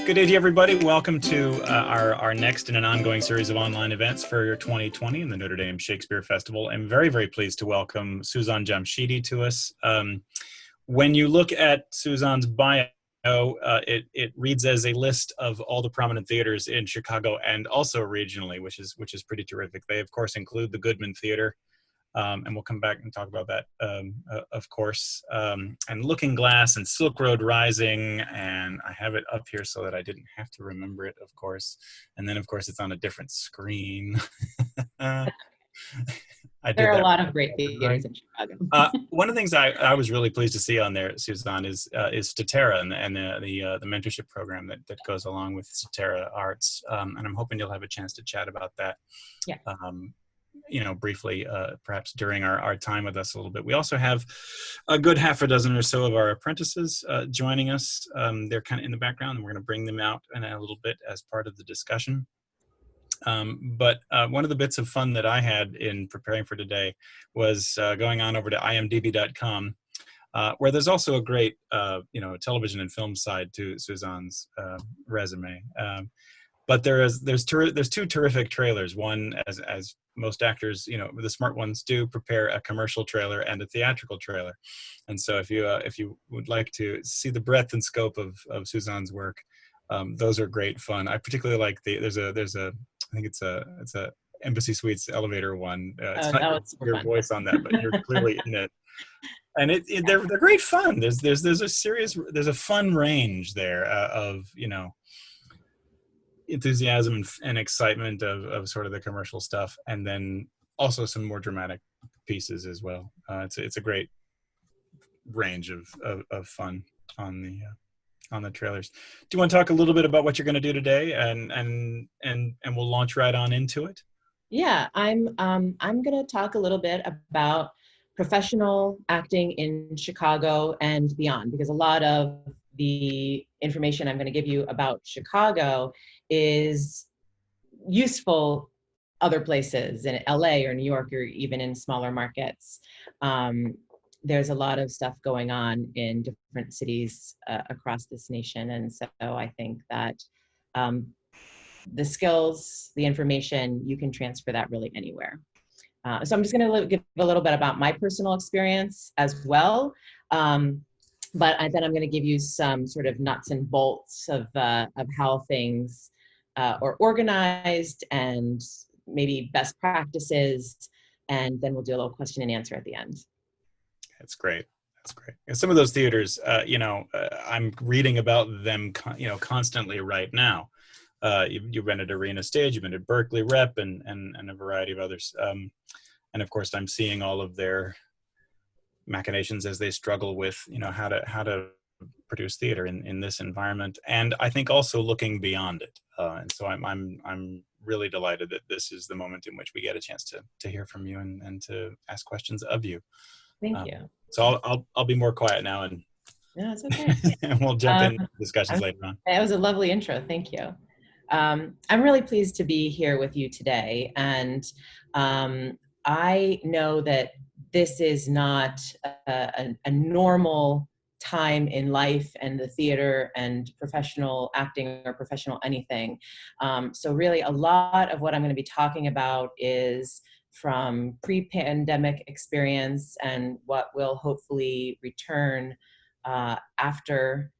Good day to everybody. Welcome to our next in an ongoing series of online events for 2020 in the Notre Dame Shakespeare Festival. I'm very, very pleased to welcome Susaan Jamshidi to us. When you look at Susaan's bio, it reads as a list of all the prominent theaters in Chicago and also regionally, which is pretty terrific. They, of course, include the Goodman Theater, and we'll come back and talk about that, of course, and Looking Glass and Silk Road Rising, and I have it up here so that I didn't have to remember it, of course, and then, of course, it's on a different screen. There are a lot of great theaters in Chicago. One of the things I was really pleased to see on there, Susaan, is Statera and the mentorship program that goes along with Statera Arts, and I'm hoping you'll have a chance to chat about that. Yeah. Briefly, perhaps during our time with us a little bit. We also have a good half a dozen or so of our apprentices joining us. They're kind of in the background, and we're going to bring them out in a little bit as part of the discussion. But one of the bits of fun that I had in preparing for today was going on over to imdb.com, where there's also a great, television and film side to Susaan's resume. But there's two terrific trailers. One, as most actors, the smart ones do, prepare a commercial trailer and a theatrical trailer. And so if you would like to see the breadth and scope of Susaan's work, those are great fun. I particularly like there's a I think it's a Embassy Suites elevator one. It's not your voice on that, but you're clearly in it. And they're great fun. There's a fun range there of enthusiasm and excitement of sort of the commercial stuff, and then also some more dramatic pieces as well. It's a great range of fun on the trailers. Do you want to talk a little bit about what you're going to do today, and we'll launch right on into it? Yeah, I'm going to talk a little bit about professional acting in Chicago and beyond, because a lot of the information I'm going to give you about Chicago is useful other places in LA or New York or even in smaller markets. There's a lot of stuff going on in different cities across this nation. And so I think that the skills, the information, you can transfer that really anywhere. So I'm just going to give a little bit about my personal experience as well. But then I'm going to give you some sort of nuts and bolts of how things are organized and maybe best practices. And then we'll do a little question and answer at the end. That's great. That's great. And some of those theaters, I'm reading about them, constantly right now. You rented Arena Stage, you've been at Berkeley Rep, and a variety of others. And of course, I'm seeing all of their machinations as they struggle with, how to produce theater in this environment, and I think also looking beyond it. And so I'm really delighted that this is the moment in which we get a chance to hear from you and to ask questions of you. Thank you. So I'll be more quiet now, and no, it's okay. and we'll jump into discussions later on. That was a lovely intro. Thank you. I'm really pleased to be here with you today, and I know that this is not a normal time in life and the theater and professional acting or professional anything. So really a lot of what I'm going to be talking about is from pre-pandemic experience and what will hopefully return after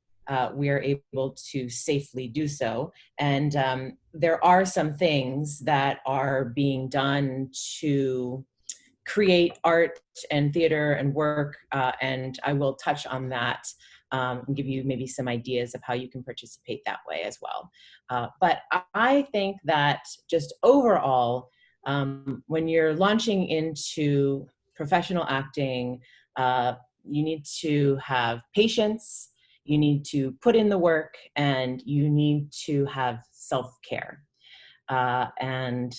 we are able to safely do so. And there are some things that are being done to create art and theater and work, and I will touch on that and give you maybe some ideas of how you can participate that way as well. But I think that just overall, when you're launching into professional acting, you need to have patience, you need to put in the work, and you need to have self-care. And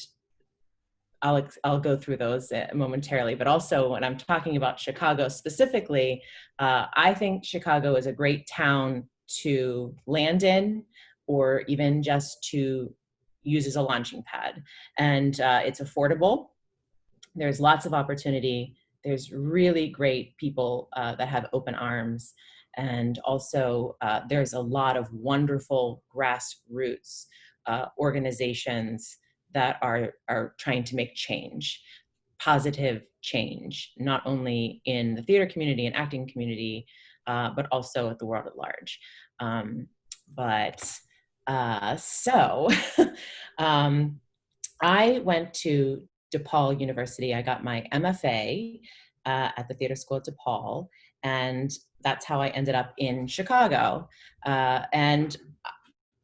I'll go through those momentarily, but also when I'm talking about Chicago specifically, I think Chicago is a great town to land in, or even just to use as a launching pad. And it's affordable. There's lots of opportunity. There's really great people that have open arms. And also there's a lot of wonderful grassroots organizations that are trying to make change, positive change, not only in the theater community and acting community, but also at the world at large. So I went to DePaul University. I got my MFA at the theater school at DePaul, and that's how I ended up in Chicago. And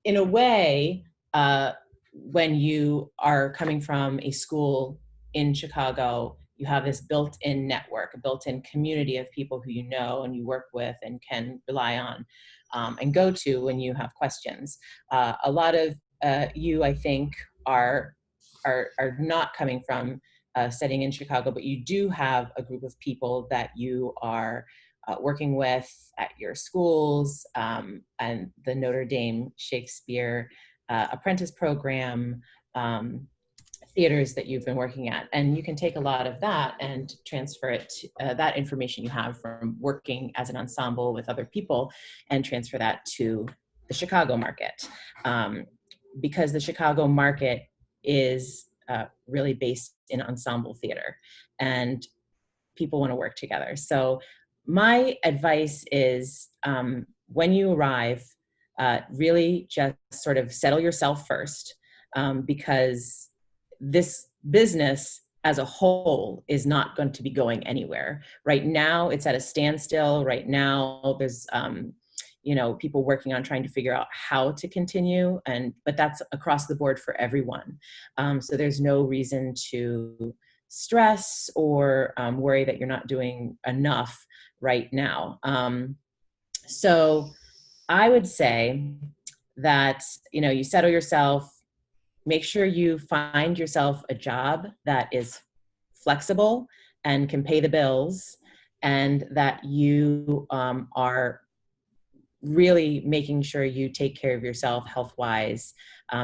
in a way, when you are coming from a school in Chicago, you have this built-in network, a built-in community of people who you know and you work with and can rely on and go to when you have questions. A lot of you, I think, are not coming from studying in Chicago, but you do have a group of people that you are working with at your schools, and the Notre Dame Shakespeare apprentice program, theaters that you've been working at. And you can take a lot of that and transfer it to, that information you have from working as an ensemble with other people, and transfer that to the Chicago market. Because the Chicago market is really based in ensemble theater, and people want to work together. So my advice is, when you arrive, really just sort of settle yourself first, because this business as a whole is not going to be going anywhere. Right now, it's at a standstill. Right now, there's people working on trying to figure out how to continue, but that's across the board for everyone. So there's no reason to stress or worry that you're not doing enough right now. So I would say that, you settle yourself, make sure you find yourself a job that is flexible and can pay the bills, and that you are really making sure you take care of yourself health-wise,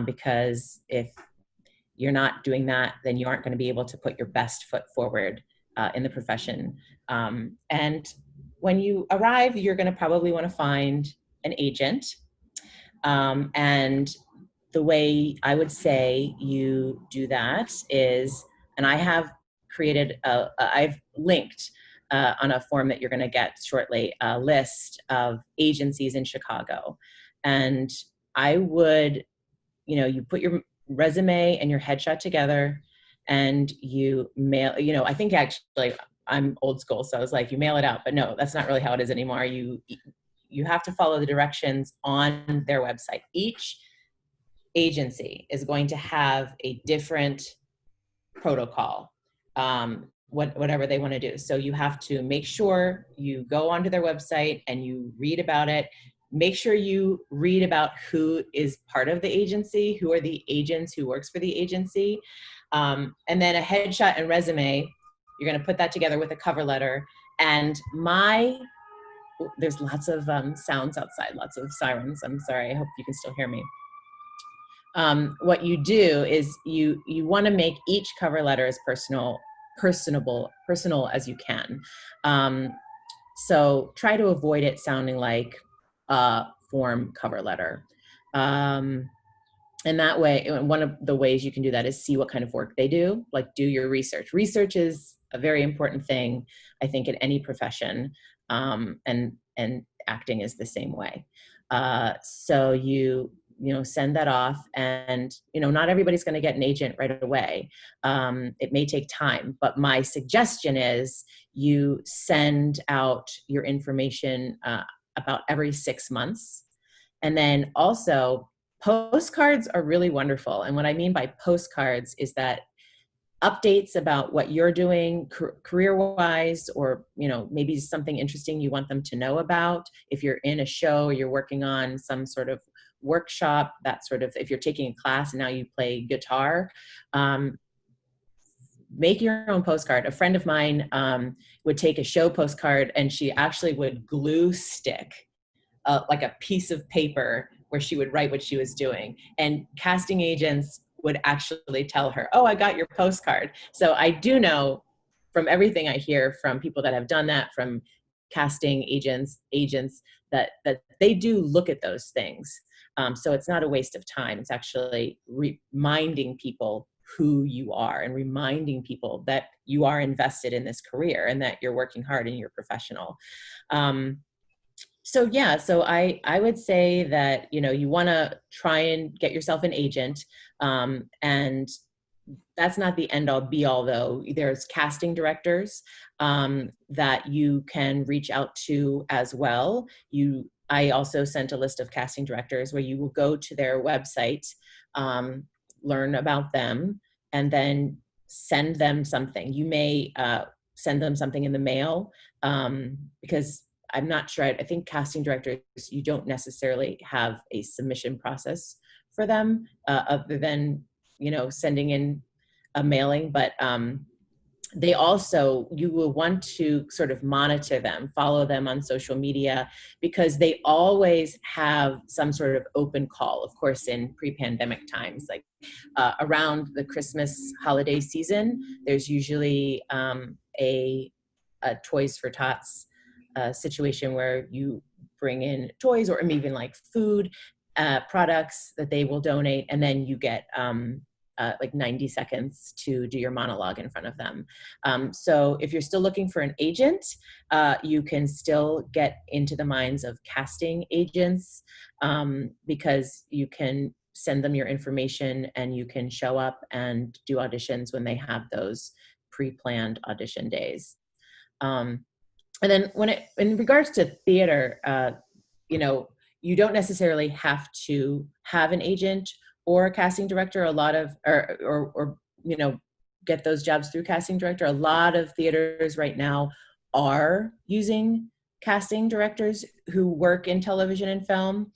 because if you're not doing that, then you aren't going to be able to put your best foot forward in the profession. And when you arrive, you're going to probably want to find an agent. And the way I would say you do that is, and I have I've linked on a form that you're going to get shortly, a list of agencies in Chicago. And I would, you put your resume and your headshot together, and you mail, I think actually I'm old school, so I was like, you mail it out, but no, that's not really how it is anymore. You have to follow the directions on their website. Each agency is going to have a different protocol, whatever they want to do. So you have to make sure you go onto their website and you read about it. Make sure you read about who is part of the agency, who are the agents, who works for the agency. And then a headshot and resume, you're going to put that together with a cover letter. And there's lots of sounds outside, lots of sirens. I'm sorry, I hope you can still hear me. What you do is you want to make each cover letter as personal as you can. So try to avoid it sounding like a form cover letter. And that way, one of the ways you can do that is see what kind of work they do, like do your research. Research is a very important thing, I think, in any profession, and acting is the same way. So you send that off, and not everybody's going to get an agent right away. It may take time, but my suggestion is you send out your information about every 6 months. And then also, postcards are really wonderful. And what I mean by postcards is that updates about what you're doing career-wise, or maybe something interesting you want them to know about. If you're in a show, or you're working on some sort of workshop, that sort of, if you're taking a class and now you play guitar, make your own postcard. A friend of mine would take a show postcard, and she actually would glue stick like a piece of paper where she would write what she was doing. And casting agents would actually tell her, oh, I got your postcard. So I do know from everything I hear from people that have done that, from casting agents that they do look at those things. So it's not a waste of time. It's actually reminding people who you are and reminding people that you are invested in this career and that you're working hard and you're professional. So yeah, so I would say that, you know, you want to try and get yourself an agent, and that's not the end all be all though. There's casting directors that you can reach out to as well. I also sent a list of casting directors where you will go to their website, learn about them, and then send them something. You may send them something in the mail, because I'm not sure. I think casting directors, you don't necessarily have a submission process for them, other than, you know, sending in a mailing, but they also, you will want to sort of monitor them, follow them on social media, because they always have some sort of open call. Of course, in pre-pandemic times, like around the Christmas holiday season, there's usually a Toys for Tots situation where you bring in toys or even like food products that they will donate, and then you get like 90 seconds to do your monologue in front of them. So if you're still looking for an agent, you can still get into the minds of casting agents, because you can send them your information and you can show up and do auditions when they have those pre-planned audition days. And then in regards to theater, you know, you don't necessarily have to have an agent or a casting director. A lot of, or you know, get those jobs through casting director. A lot of theaters right now are using casting directors who work in television and film,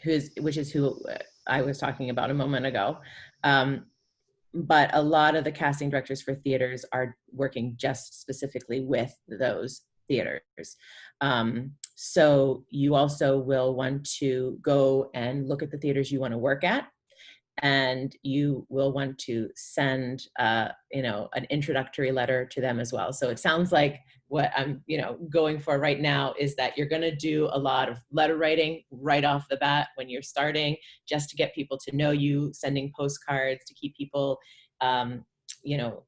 which is who I was talking about a moment ago. But a lot of the casting directors for theaters are working just specifically with those theaters. So you also will want to go and look at the theaters you want to work at, and you will want to send, you know, an introductory letter to them as well. So it sounds like what I'm, you know, going for right now is that you're going to do a lot of letter writing right off the bat when you're starting, just to get people to know you, sending postcards to keep people, you know,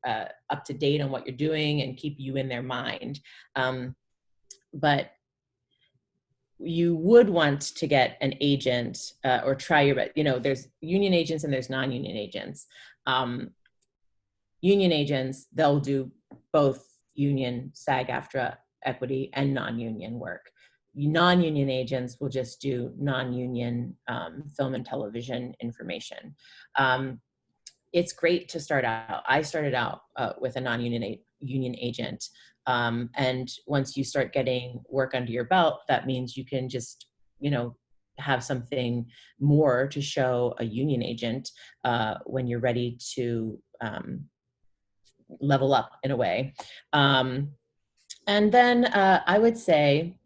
up to date on what you're doing and keep you in their mind. But you would want to get an agent, or try your best. You know, there's union agents and there's non-union agents. Union agents, they'll do both union, SAG-AFTRA, equity, and non-union work. Non-union agents will just do non-union film and television information. It's great to start out. I started out with a non-union union agent. And once you start getting work under your belt, that means you can just, you know, have something more to show a union agent when you're ready to level up in a way. And then I would say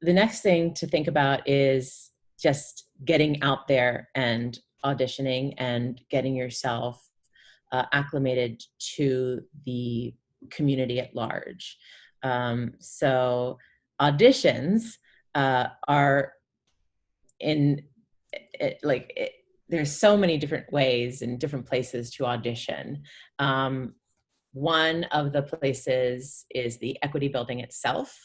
the next thing to think about is just getting out there and auditioning and getting yourself acclimated to the community at large. So auditions are in there's so many different ways and different places to audition. One of the places is the Equity building itself.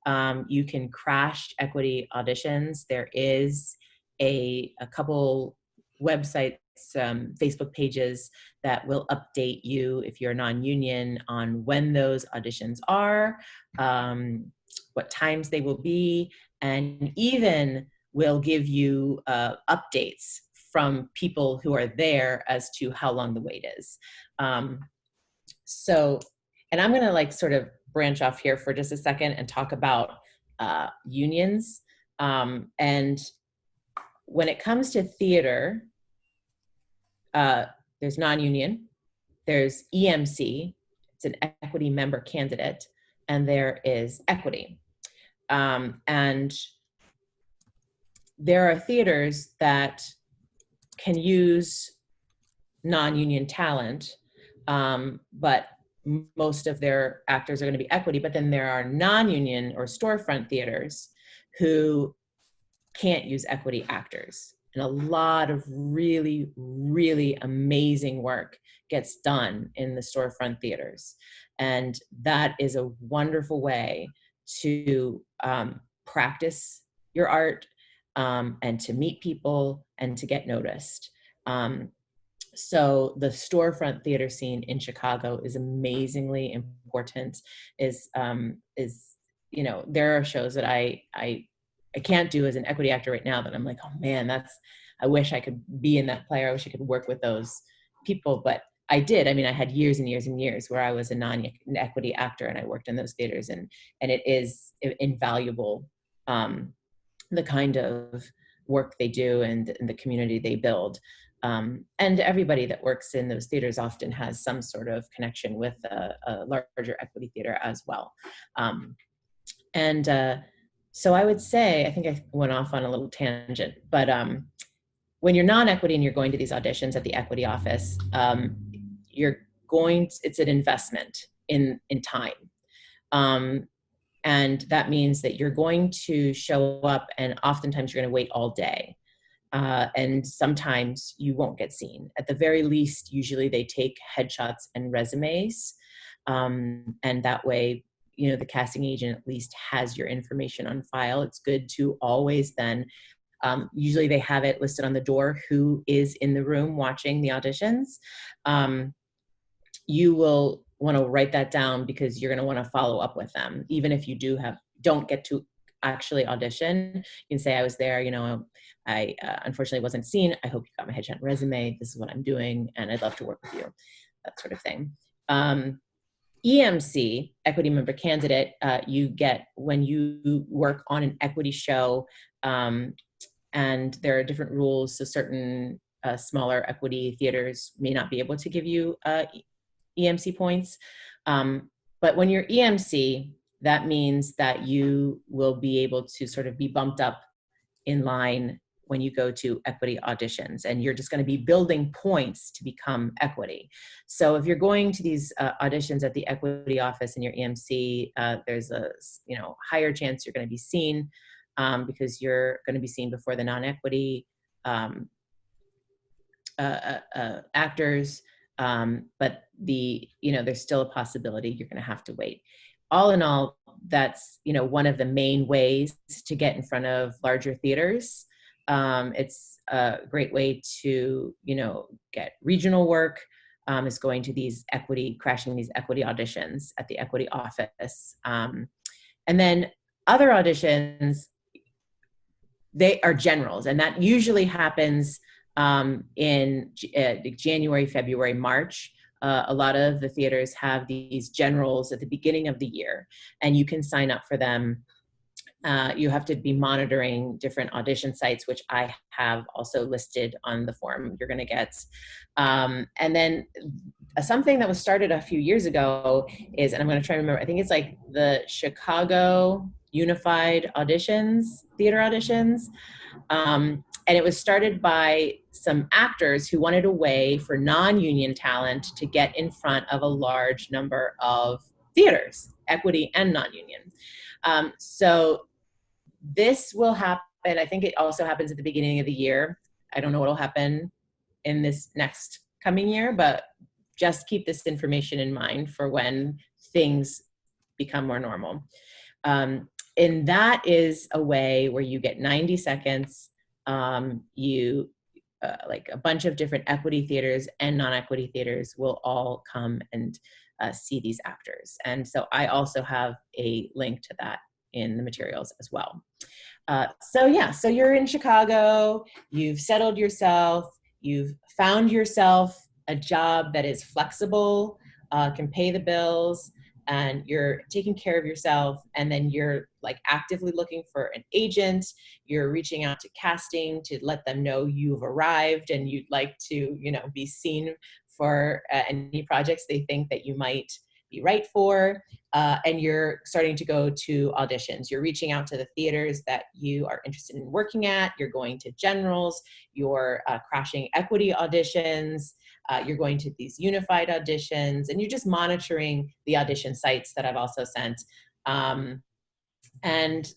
You can crash Equity auditions. There is a couple websites, Facebook pages that will update you if you're non-union on when those auditions are, what times they will be, and even will give you updates from people who are there as to how long the wait is. So, and I'm gonna like sort of branch off here for just a second and talk about unions. And when it comes to theater, there's non-union, there's EMC, it's an equity member candidate, and there is equity. And there are theaters that can use non-union talent, but most of their actors are going to be equity, but then there are non-union or storefront theaters who can't use equity actors. And a lot of really, really amazing work gets done in the storefront theaters. And that is a wonderful way to practice your art, and to meet people and to get noticed. So the storefront theater scene in Chicago is amazingly important. Is you know, there are shows that I can't do as an equity actor right now that I'm like, oh man, I wish I could be in that play, or I wish I could work with those people. But I did. I mean, I had years and years and years where I was a non-equity actor and I worked in those theaters, and it is invaluable, the kind of work they do and the community they build. And everybody that works in those theaters often has some sort of connection with a larger equity theater as well. So I would say, I think I went off on a little tangent, but when you're non-equity and you're going to these auditions at the equity office, it's an investment in time. And that means that you're going to show up, and oftentimes you're going to wait all day. And sometimes you won't get seen. At the very least, usually they take headshots and resumes. And that way, you know, the casting agent at least has your information on file. It's good to always then, usually they have it listed on the door who is in the room watching the auditions. You will want to write that down because you're going to want to follow up with them. Even if you don't get to actually audition, you can say, I was there, you know, I unfortunately wasn't seen. I hope you got my headshot and resume. This is what I'm doing, and I'd love to work with you, that sort of thing. EMC, equity member candidate, you get when you work on an equity show, and there are different rules. So certain smaller equity theaters may not be able to give you EMC points. But when you're EMC, that means that you will be able to sort of be bumped up in line when you go to equity auditions, and you're just going to be building points to become equity. So if you're going to these auditions at the equity office and you're EMC, there's a higher chance you're going to be seen, because you're going to be seen before the non-equity actors. But there's still a possibility you're going to have to wait. All in all, that's one of the main ways to get in front of larger theaters. It's a great way to get regional work, is going to crashing these equity auditions at the equity office. And then other auditions, they are generals, and that usually happens in January, February, March. A lot of the theaters have these generals at the beginning of the year, and you can sign up for them. You have to be monitoring different audition sites, which I have also listed on the form you're going to get. And then something that was started a few years ago is, and I'm going to try to remember, I think it's like the Chicago Unified Auditions, theater auditions. And it was started by some actors who wanted a way for non-union talent to get in front of a large number of theaters, equity and non-union. So this will happen. I think it also happens at the beginning of the year. I don't know what will happen in this next coming year, but just keep this information in mind for when things become more normal. And that is a way where you get 90 seconds. Like a bunch of different equity theaters and non-equity theaters will all come and see these actors. And so I also have a link to that in the materials as well. So you're in Chicago, you've settled yourself, you've found yourself a job that is flexible, can pay the bills, and you're taking care of yourself, and then you're like actively looking for an agent. You're reaching out to casting to let them know you've arrived and you'd like to, be seen for any projects they think that you might be right for, and you're starting to go to auditions. You're reaching out to the theaters that you are interested in working at. You're going to generals. You're crashing equity auditions. You're going to these unified auditions, and you're just monitoring the audition sites that I've also sent. And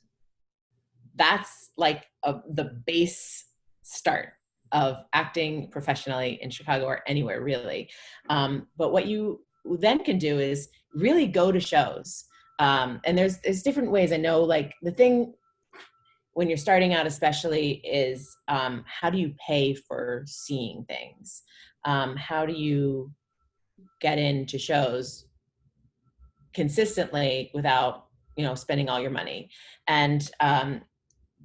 that's like the base start of acting professionally in Chicago or anywhere really. But what you then can do is really go to shows. And there's different ways. I know, like, the thing when you're starting out especially is how do you pay for seeing things? How do you get into shows consistently without, spending all your money? And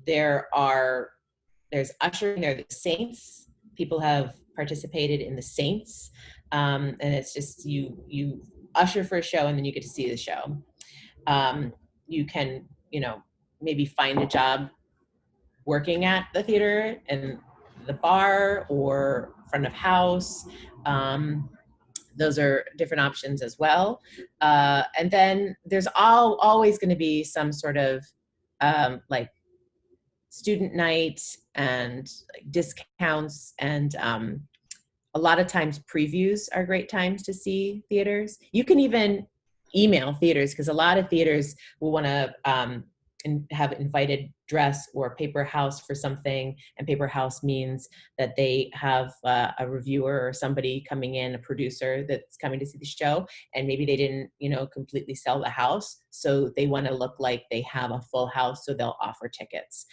there's ushering, there are the Saints. People have participated in the Saints, and it's just you usher for a show and then you get to see the show. You can, maybe find a job working at the theater and the bar or front of house. Those are different options as well. And then there's always going to be some sort of like student night and discounts, and a lot of times previews are great times to see theaters. You can even email theaters, because a lot of theaters will want to have invited dress or paper house for something. And paper house means that they have a reviewer or somebody coming in, a producer that's coming to see the show, and maybe they didn't, completely sell the house, so they want to look like they have a full house, so they'll offer tickets.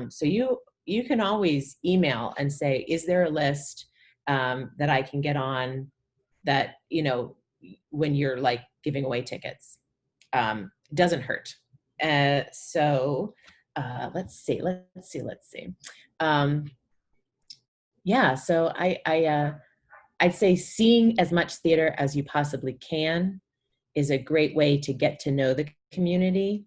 So you can always email and say, is there a list that I can get on that, when you're like giving away tickets? Doesn't hurt. So let's see. Yeah, so I'd say seeing as much theater as you possibly can is a great way to get to know the community,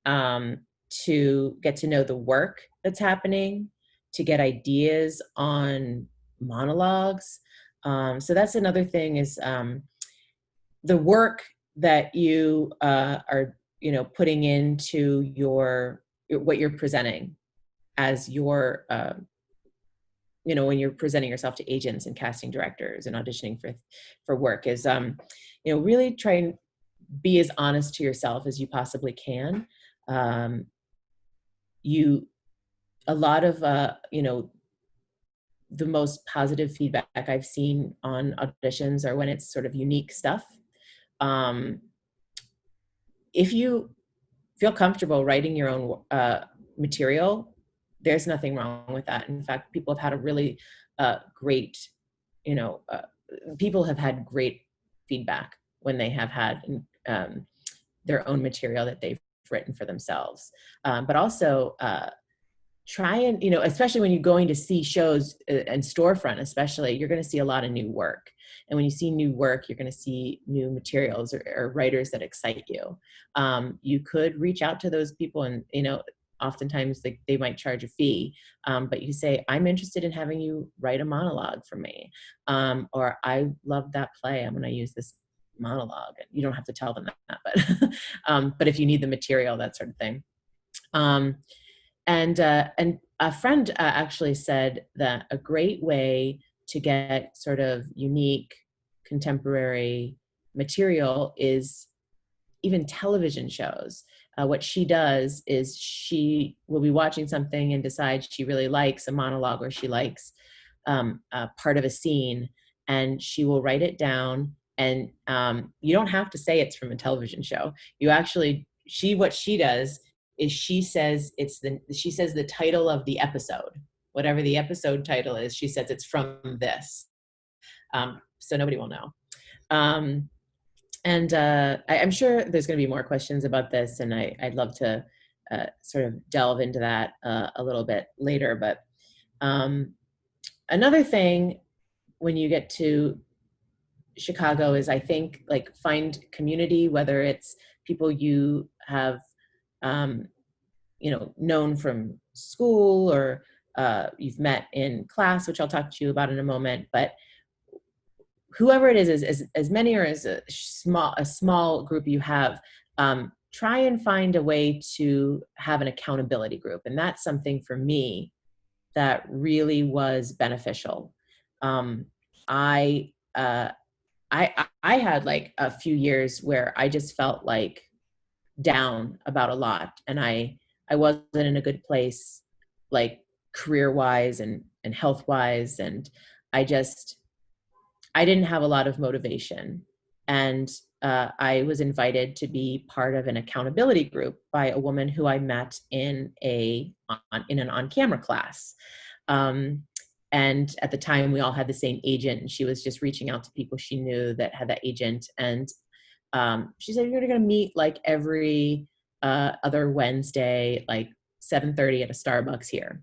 to get to know the work that's happening, to get ideas on monologues. So that's another thing, is the work that you are, putting into what you're presenting as your, when you're presenting yourself to agents and casting directors and auditioning for work, is, really try and be as honest to yourself as you possibly can. A lot of, the most positive feedback I've seen on auditions are when it's sort of unique stuff. If you feel comfortable writing your own material, there's nothing wrong with that. In fact, people have had a really great, people have had great feedback when they have had their own material that they've written for themselves. But also, try and, especially when you're going to see shows and storefront, especially, you're going to see a lot of new work. And when you see new work, you're going to see new materials or writers that excite you. You could reach out to those people, and, oftentimes they might charge a fee, but you say, I'm interested in having you write a monologue for me. Or I love that play, I'm going to use this monologue. You don't have to tell them that, but if you need the material, that sort of thing. And a friend actually said that a great way to get sort of unique contemporary material is even television shows. What she does is she will be watching something and decide she really likes a monologue, or she likes a part of a scene, and she will write it down. And you don't have to say it's from a television show. What she does is she says the title of the episode, whatever the episode title is, she says it's from this. So nobody will know. And I'm sure there's going to be more questions about this, and I'd love to sort of delve into that a little bit later. But another thing when you get to Chicago is, I think, like, find community, whether it's people you have known from school, or you've met in class, which I'll talk to you about in a moment. But whoever it is, as many or as a small group you have, try and find a way to have an accountability group. And that's something for me that really was beneficial. I, I had like a few years where I just felt like down about a lot, and I wasn't in a good place, like career wise and health wise, and I just I didn't have a lot of motivation. And I was invited to be part of an accountability group by a woman who I met in an on-camera class. And at the time, we all had the same agent, and she was just reaching out to people she knew that had that agent. And she said, "You're going to meet like every other Wednesday, like 7:30 at a Starbucks here."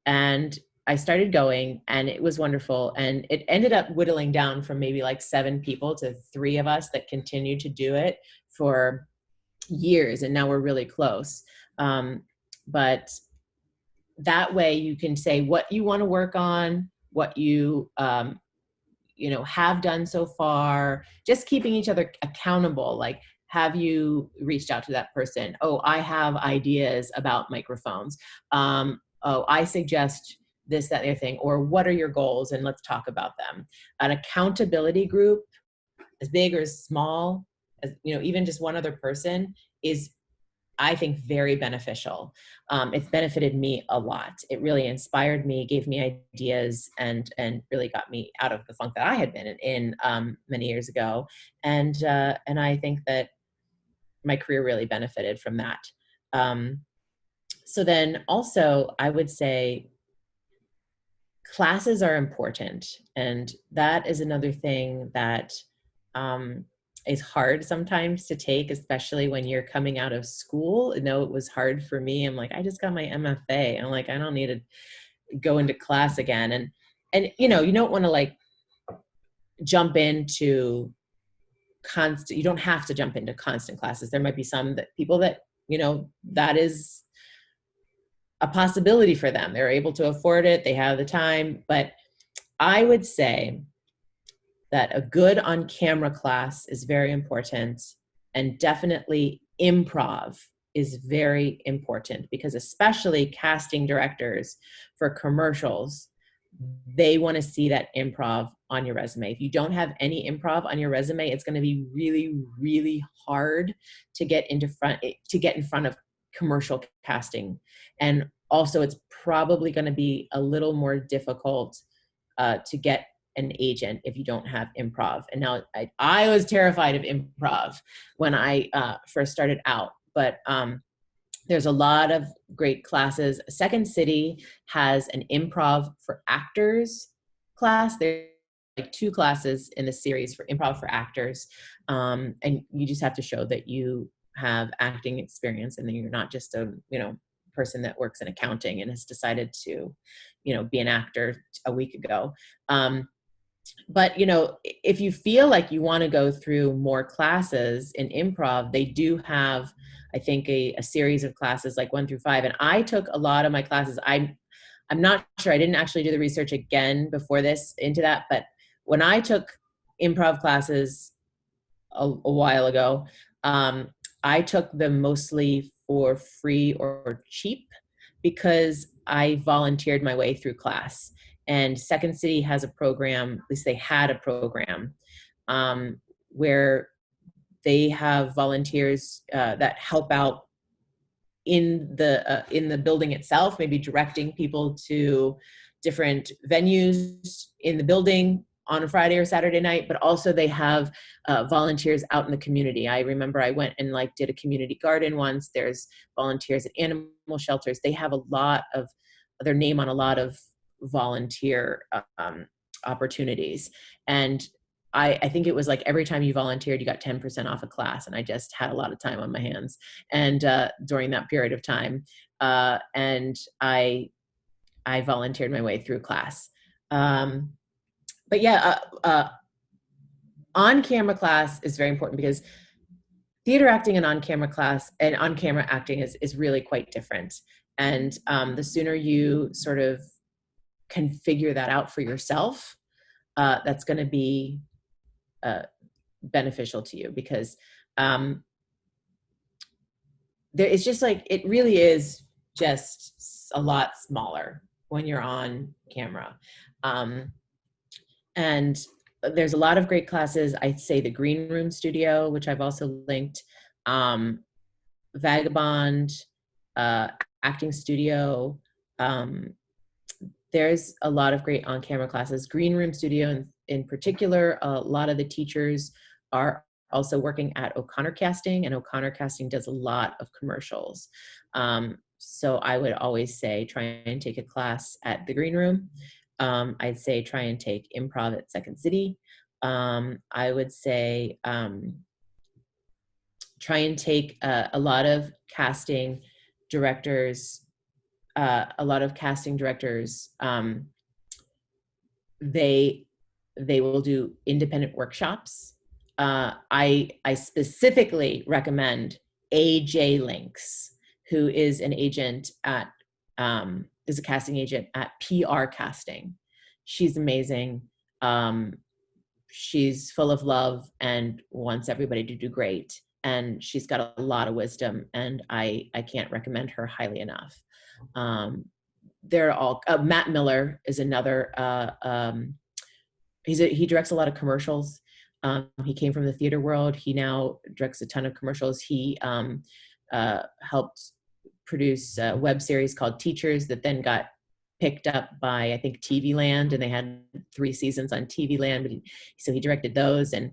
And I started going, and it was wonderful. And it ended up whittling down from maybe like 7 people to 3 of us that continued to do it for years. And now we're really close. But that way you can say what you want to work on, what you, have done so far, just keeping each other accountable. Like, have you reached out to that person? Oh, I have ideas about microphones. Oh, I suggest this, that, and the other thing. Or what are your goals? And let's talk about them. An accountability group, as big or as small, as even just one other person, is, I think, very beneficial. It's benefited me a lot. It really inspired me, gave me ideas, and really got me out of the funk that I had been in many years ago. And I think that my career really benefited from that. So then also, I would say classes are important, and that is another thing that is hard sometimes to take, especially when you're coming out of school. I know it was hard for me. I'm like, I just got my MFA. I'm like, I don't need to go into class again. And you don't want to like jump into constant. You don't have to jump into constant classes. There might be some people that that is a possibility for them. They're able to afford it. They have the time. But I would say that a good on-camera class is very important, and definitely improv is very important, because especially casting directors for commercials, they want to see that improv on your resume. If you don't have any improv on your resume, it's going to be really, really hard to get in front of commercial casting. And also, it's probably going to be a little more difficult to get an agent if you don't have improv. And now I was terrified of improv when I first started out, but there's a lot of great classes. Second City has an improv for actors class. There's like 2 classes in the series for improv for actors. And you just have to show that you have acting experience, and then you're not just a, person that works in accounting and has decided to, be an actor a week ago. But if you feel like you want to go through more classes in improv, they do have, I think, a series of classes like 1 through 5. And I took a lot of my classes. I'm not sure. I didn't actually do the research again before this into that. But when I took improv classes a while ago, I took them mostly for free or cheap, because I volunteered my way through class. And Second City has a program, at least they had a program, where they have volunteers that help out in the building itself, maybe directing people to different venues in the building on a Friday or Saturday night. But also they have volunteers out in the community. I remember I went and like did a community garden once. There's volunteers at animal shelters. They have their name on a lot of volunteer opportunities. And I think it was like every time you volunteered, you got 10% off a class. And I just had a lot of time on my hands and during that period of time. And I volunteered my way through class. But yeah, on-camera class is very important, because theater acting and on-camera class and on-camera acting is really quite different. And the sooner you sort of can figure that out for yourself, that's going to be beneficial to you, because it's just like, it really is just a lot smaller when you're on camera. And there's a lot of great classes. I'd say the Green Room Studio, which I've also linked, Vagabond, Acting Studio. There's a lot of great on-camera classes. Green Room Studio in particular, a lot of the teachers are also working at O'Connor Casting, and O'Connor Casting does a lot of commercials. So I would always say, try and take a class at the Green Room. I'd say try and take improv at Second City. I would say try and take a lot of casting directors. They will do independent workshops. I specifically recommend AJ Links, who is an agent at is a casting agent at PR Casting. She's amazing. She's full of love and wants everybody to do great. And she's got a lot of wisdom, and I can't recommend her highly enough. They're all, Matt Miller is another, he directs a lot of commercials. He came from the theater world. He now directs a ton of commercials. He helped produce a web series called Teachers that then got picked up by, I think, TV Land, and they had 3 seasons on TV Land. But so he directed those, and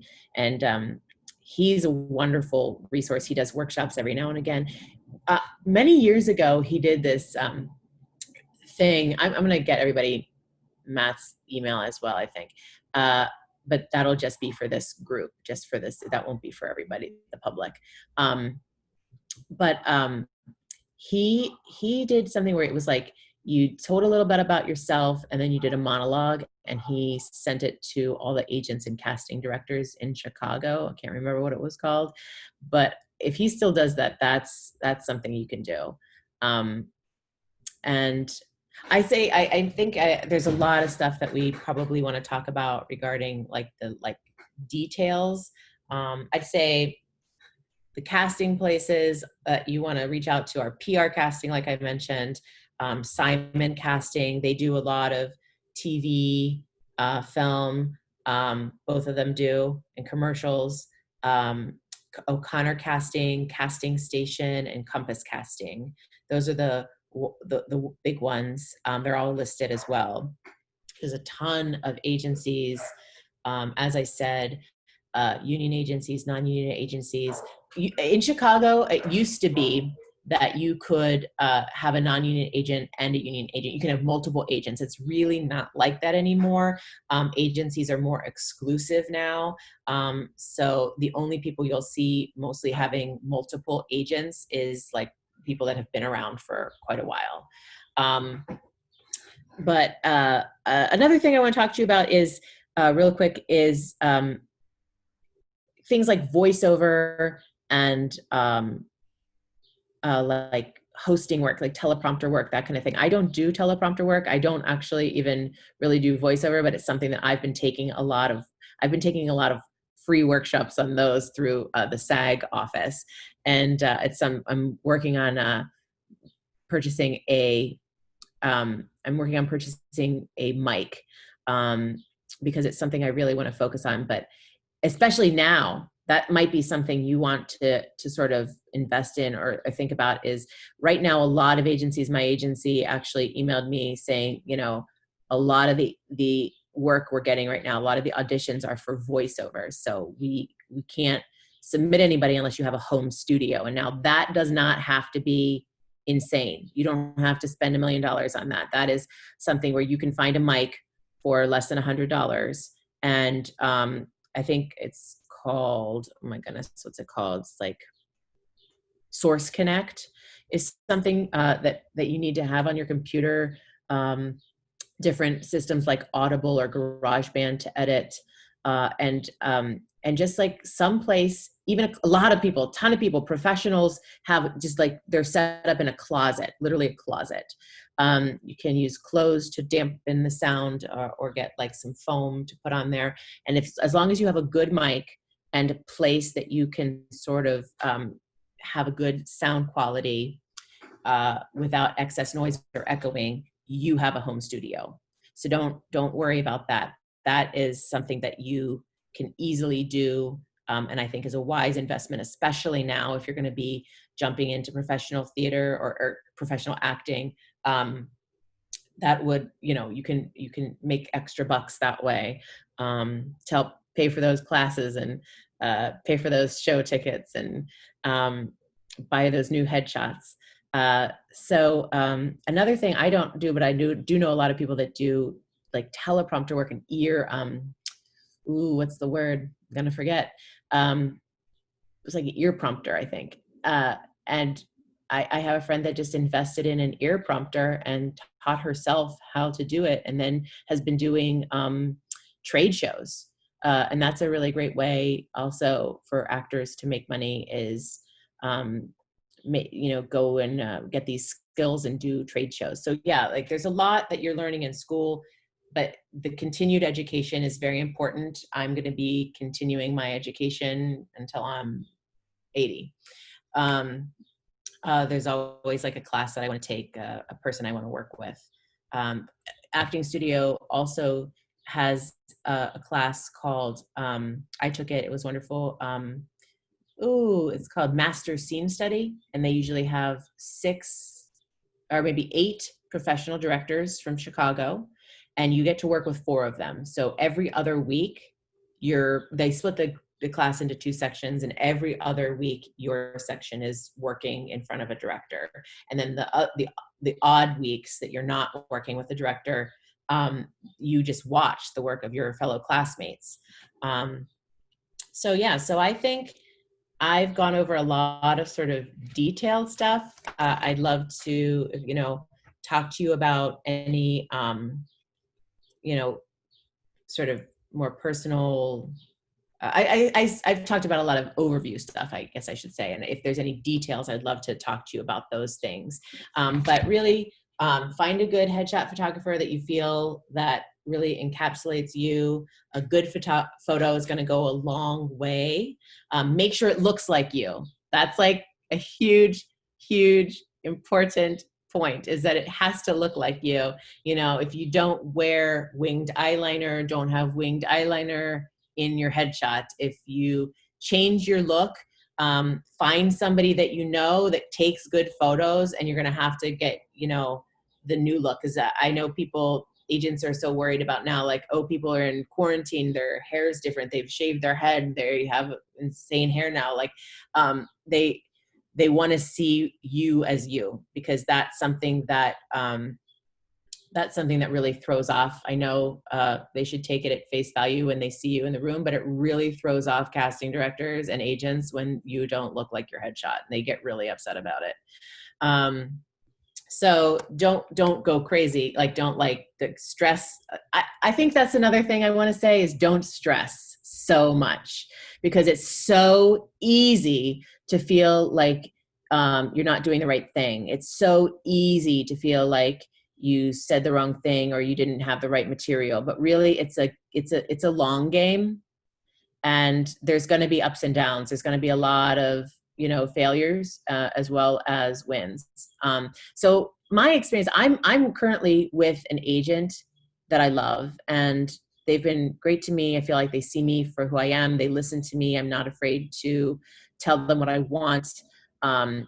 he's a wonderful resource. He does workshops every now and again. Many years ago, he did this thing. I'm going to get everybody Matt's email as well, I think. But that'll just be for this group, just for this. That won't be for everybody, the public. He did something where it was like, you told a little bit about yourself, and then you did a monologue, and he sent it to all the agents and casting directors in Chicago. I can't remember what it was called, but if he still does that, that's something you can do. And I think there's a lot of stuff that we probably want to talk about regarding like the details. I'd say the casting places that you want to reach out to are PR Casting, like I mentioned, Simon Casting. They do a lot of TV, film, both of them do, and commercials. O'Connor Casting, Casting Station, and Compass Casting. Those are the big ones. They're all listed as well. There's a ton of agencies, as I said, union agencies, non-union agencies. In Chicago, it used to be that you could have a non-union agent and a union agent. You can have multiple agents. It's really not like that anymore. Agencies are more exclusive now. So the only people you'll see mostly having multiple agents is like people that have been around for quite a while. But another thing I want to talk to you about is, real quick, is things like voiceover and like hosting work, like teleprompter work, that kind of thing. I don't do teleprompter work. I don't actually even really do voiceover, but it's something that I've been taking a lot of free workshops on those through the SAG office. And I'm working on purchasing a mic, because it's something I really want to focus on. But especially now, that might be something you want to sort of invest in or think about. Is right now, a lot of agencies, my agency actually emailed me saying, a lot of the work we're getting right now, a lot of the auditions are for voiceovers. So we can't submit anybody unless you have a home studio. And now that does not have to be insane. You don't have to spend $1 million on that. That is something where you can find a mic for less than $100. And I think it's called, oh my goodness, what's it called? It's like Source Connect is something that you need to have on your computer. Different systems like Audible or GarageBand to edit. And and just like someplace, even a lot of people, a ton of people, professionals have just like, they're set up in a closet, literally a closet. You can use clothes to dampen the sound, or get like some foam to put on there. And as long as you have a good mic and a place that you can sort of have a good sound quality without excess noise or echoing, you have a home studio. So don't worry about that. That is something that you can easily do, and I think is a wise investment, especially now if you're going to be jumping into professional theater or professional acting. That would, you can make extra bucks that way, to help pay for those classes and pay for those show tickets and buy those new headshots. So another thing I don't do, but I do know a lot of people that do like teleprompter work and ear. What's the word? I'm gonna forget. It was like an ear prompter, I think. And I have a friend that just invested in an ear prompter and taught herself how to do it, and then has been doing trade shows. And that's a really great way also for actors to make money, is go and get these skills and do trade shows. So yeah, like there's a lot that you're learning in school, but the continued education is very important. I'm going to be continuing my education until I'm 80. There's always like a class that I want to take, a person I want to work with. Acting studio also has a class called, I took it, it was wonderful. It's called Master Scene Study. And they usually have 6 or maybe 8 professional directors from Chicago, and you get to work with 4 of them. So every other week, they split the class into 2 sections, and every other week your section is working in front of a director. And then the odd weeks that you're not working with the director, you just watch the work of your fellow classmates. So I think I've gone over a lot of sort of detailed stuff. I'd love to, talk to you about any, sort of more personal. I've talked about a lot of overview stuff, I guess I should say. And if there's any details, I'd love to talk to you about those things. But really, find a good headshot photographer that you feel that really encapsulates you. A good photo is going to go a long way. Make sure it looks like you. That's like a huge, huge, important point, is that it has to look like you. If you don't wear winged eyeliner, don't have winged eyeliner in your headshot. If you change your look, find somebody that that takes good photos, and you're going to have to get the new look. Because I know agents are so worried about now, like, people are in quarantine, their hair is different, they've shaved their head, they have insane hair now. Like, they want to see you as you, because that's something that really throws off. I know they should take it at face value when they see you in the room, but it really throws off casting directors and agents when you don't look like your headshot, and they get really upset about it. So don't go crazy. Like, don't the stress. I think that's another thing I want to say, is don't stress so much, because it's so easy to feel like you're not doing the right thing. It's so easy to feel like you said the wrong thing or you didn't have the right material. But really, it's a long game, and there's going to be ups and downs. There's going to be a lot of failures as well as wins. So my experience, I'm currently with an agent that I love, and they've been great to me. I feel like they see me for who I am. They listen to me. I'm not afraid to tell them what I want. I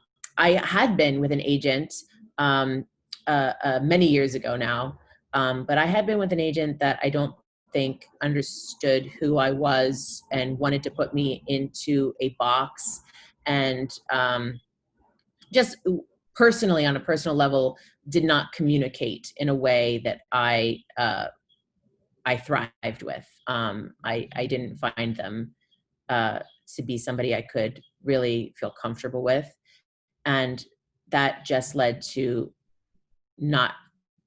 had been with an agent many years ago now, but I had been with an agent that I don't think understood who I was and wanted to put me into a box, and just personally, on a personal level, did not communicate in a way that I thrived with. I didn't find them to be somebody I could really feel comfortable with, and that just led to not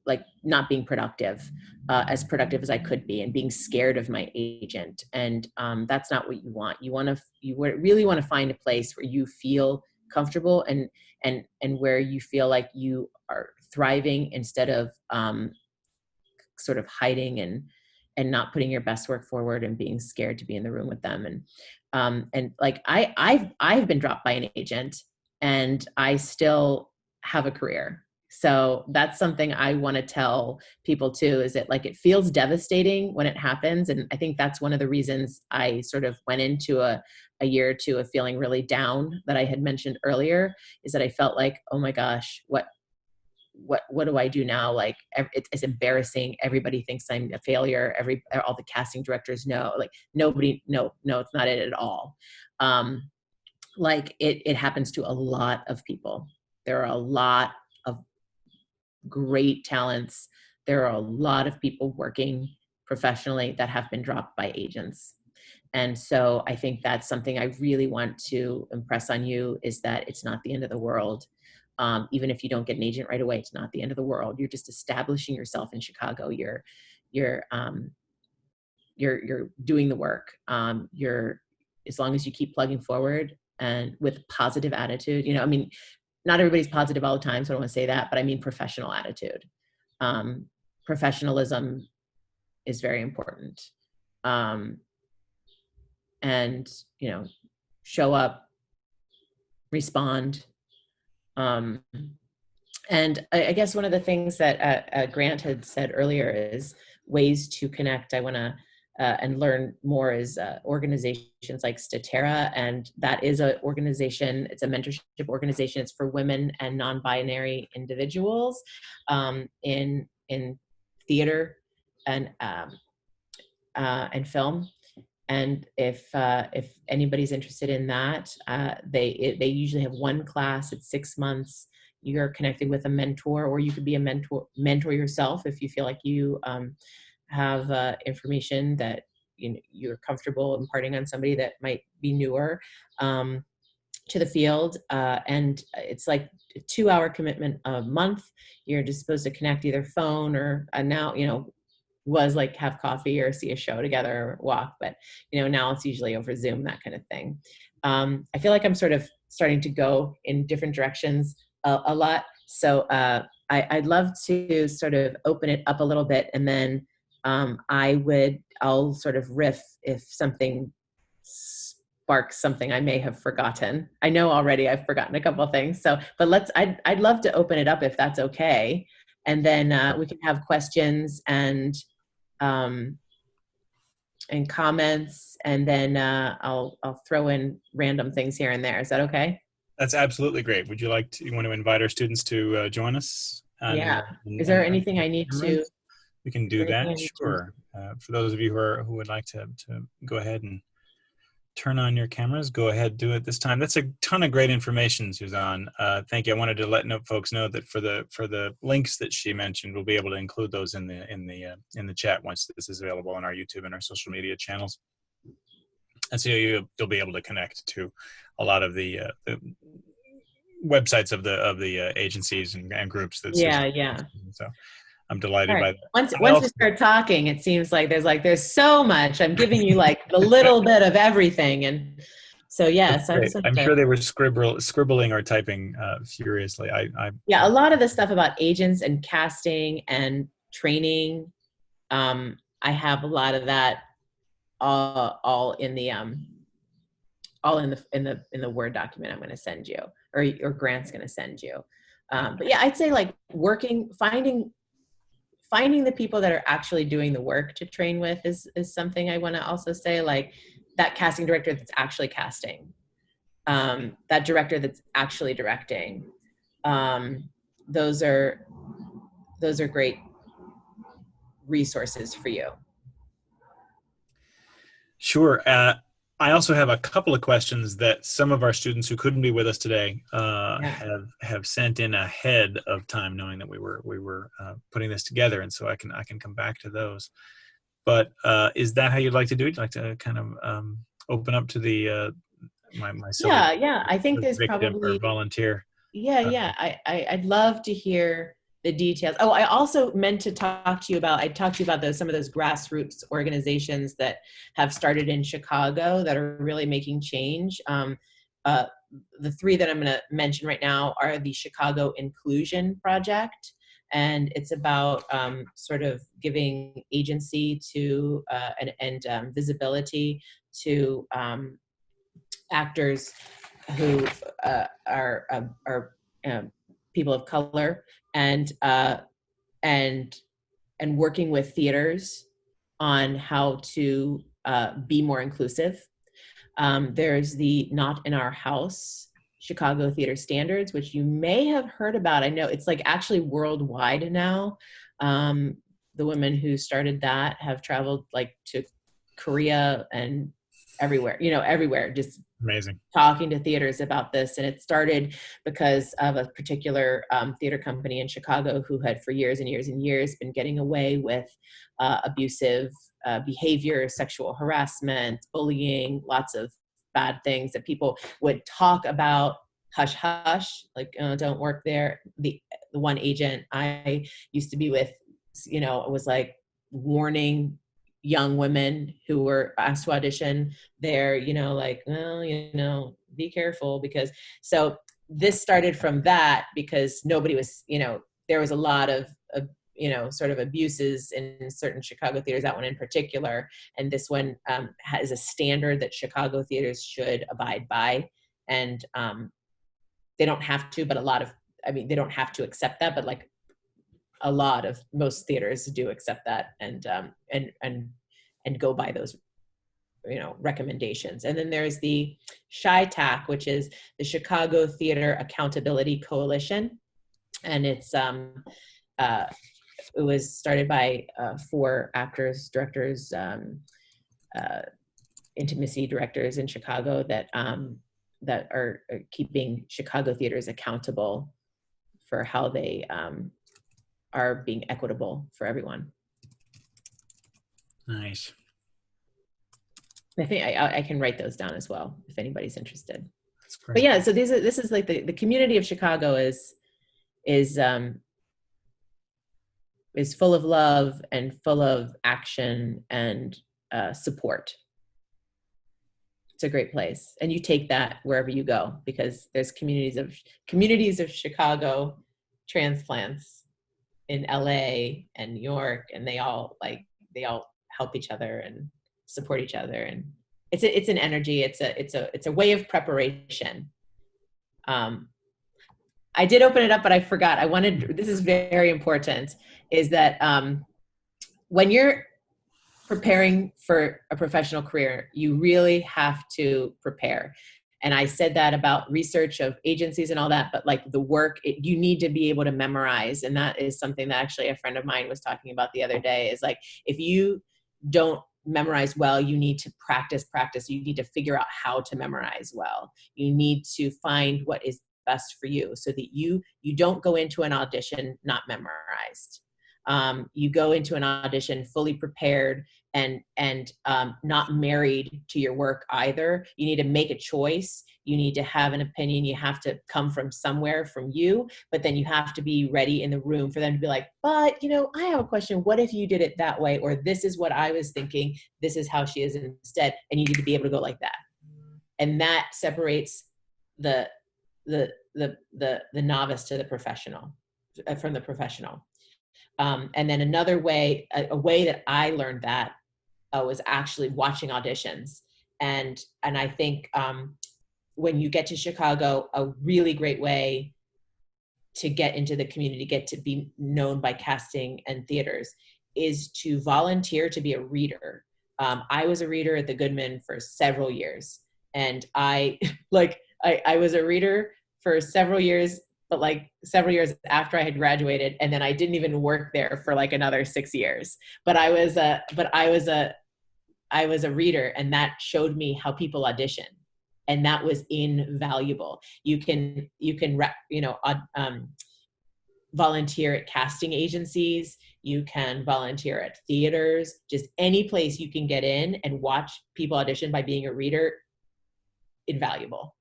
like not being productive, as productive as I could be, and being scared of my agent. And that's not what you want. You really want to find a place where you feel comfortable, and where you feel like you are thriving, instead of sort of hiding and not putting your best work forward and being scared to be in the room with them. And like I've been dropped by an agent, and I still have a career. So that's something I want to tell people too, is that like it feels devastating when it happens. And I think that's one of the reasons I sort of went into a year or two of feeling really down, that I had mentioned earlier, is that I felt like, oh my gosh, what do I do now? Like it's embarrassing. Everybody thinks I'm a failure. All the casting directors know, like nobody, no, it's not it at all. Like it happens to a lot of people. There are a lot of great talents. There are a lot of people working professionally that have been dropped by agents. And so I think that's something I really want to impress on you, is that it's not the end of the world. Even if you don't get an agent right away, it's not the end of the world. You're just establishing yourself in Chicago. You're doing the work. As long as you keep plugging forward and with positive attitude, I mean, not everybody's positive all the time, so I don't want to say that, but I mean professional attitude. Professionalism is very important. And, show up, respond. And I guess one of the things that Grant had said earlier is ways to connect. I want to and learn more is organizations like Statera, and that is an organization. It's a mentorship organization. It's for women and non-binary individuals in theater and film. And if anybody's interested in that, they usually have one class. It's 6 months. You're connected with a mentor, or you could be a mentor yourself if you feel like you have information that you're comfortable imparting on somebody that might be newer to the field. And it's like a 2-hour commitment a month. You're just supposed to connect either phone or now, was like have coffee or see a show together or walk, but now it's usually over Zoom, that kind of thing. I feel like I'm sort of starting to go in different directions a lot. So I'd love to sort of open it up a little bit, and then I'll sort of riff if something sparks something I may have forgotten. I know already I've forgotten a couple of things. So, but I'd love to open it up if that's okay. And then we can have questions and comments, and then I'll throw in random things here and there. Is that okay? That's absolutely great. You want to invite our students to join us? Yeah. Is there anything I need to? We can do that, sure. For those of you who would like to go ahead and turn on your cameras, go ahead, do it this time. That's a ton of great information, Susaan. Thank you. I wanted to let folks know that for the links that she mentioned, we'll be able to include those in the chat once this is available on our YouTube and our social media channels. And so you'll be able to connect to a lot of the websites of the agencies and groups that yeah. So I'm delighted by that. Once we start talking, it seems like there's so much. I'm giving you like the little bit of everything, and so yes, I'm sure they were scribbling or typing furiously. A lot of the stuff about agents and casting and training. I have a lot of that all in the Word document I'm going to send you, or Grant's going to send you. But yeah, I'd say like finding the people that are actually doing the work to train with is something I want to also say, like that casting director that's actually casting, that director that's actually directing. Those are great resources for you. Sure. I also have a couple of questions that some of our students who couldn't be with us today have sent in ahead of time, knowing that we were putting this together, and so I can come back to those. But is that how you'd like to do it? You'd like to kind of open up to the myself? Yeah. I think there's probably volunteer. Yeah. I'd love to hear the details. Oh, I also meant to talk to you about, I talked to you about some of those grassroots organizations that have started in Chicago that are really making change. Uh, the three that I'm going to mention right now are the Chicago Inclusion Project, and it's about sort of giving agency to and visibility to actors who are people of color, and and and working with theaters on how to be more inclusive. There's the Not in Our House Chicago Theater Standards, which you may have heard about. I know it's like actually worldwide now. The women who started that have traveled like to Korea and everywhere, everywhere, just Amazing. talking to theaters about this. And it started because of a particular theater company in Chicago who had for years and years and years been getting away with abusive behavior, sexual harassment, bullying, lots of bad things that people would talk about hush hush, like don't work there. The one agent I used to be with, was like warning young women who were asked to audition there, like, well, be careful, because so this started from that, because nobody was, there was a lot of sort of abuses in certain Chicago theaters, that one in particular. And this one has a standard that Chicago theaters should abide by. And they don't have to, but they don't have to accept that, but like most theaters do accept that and go by those recommendations. And then there's the SHITAC, which is the Chicago Theater Accountability Coalition, and it was started by 4 actors, directors, intimacy directors in Chicago that are keeping Chicago theaters accountable for how they are being equitable for everyone. Nice. I think I can write those down as well if anybody's interested. That's great. But yeah, so this is like the community of Chicago is full of love and full of action and support. It's a great place, and you take that wherever you go, because there's communities of Chicago transplants in LA and New York, and they all help each other and support each other, and it's an energy. It's a way of preparation. I did open it up, but I forgot. This is very important, is that when you're preparing for a professional career, you really have to prepare. And I said that about research of agencies and all that, but like the work, you need to be able to memorize. And that is something that actually a friend of mine was talking about the other day, is like, if you don't memorize well, you need to practice. You need to figure out how to memorize well. You need to find what is best for you, so that you don't go into an audition not memorized. You go into an audition fully prepared and not married to your work either. You need to make a choice. You need to have an opinion. You have to come from somewhere from you, but then you have to be ready in the room for them to be like, but I have a question. What if you did it that way? Or this is what I was thinking. This is how she is instead. And you need to be able to go like that. And that separates the novice to the professional, from the professional. And then another way, a way that I learned that was actually watching auditions. And I think when you get to Chicago, a really great way to get into the community, get to be known by casting and theaters, is to volunteer to be a reader. I was a reader at the Goodman for several years, and I was a reader for several years, but like several years after I had graduated, and then I didn't even work there for like another 6 years. But I was a reader, and that showed me how people audition, and that was invaluable. You can volunteer at casting agencies. You can volunteer at theaters. Just any place you can get in and watch people audition by being a reader. Invaluable.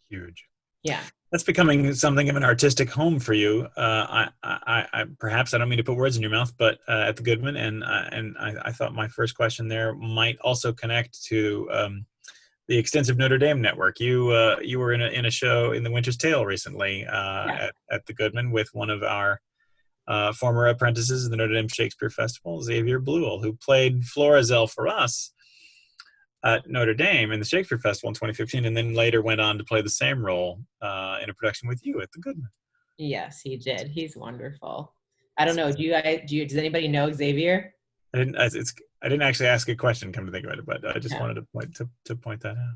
Huge. Yeah. That's becoming something of an artistic home for you. Perhaps I don't mean to put words in your mouth, but at the Goodman, and I thought my first question there might also connect to the extensive Notre Dame network. You were in a show in The Winter's Tale recently Yeah. at the Goodman with one of our former apprentices of the Notre Dame Shakespeare Festival, Xavier Bluell, who played Florizel for us at Notre Dame in the Shakespeare Festival in 2015, and then later went on to play the same role in a production with you at the Goodman. Yes, he did. He's wonderful. I don't know. Does anybody know Xavier? I didn't actually ask a question, come to think about it, but I just Yeah. wanted to point that out.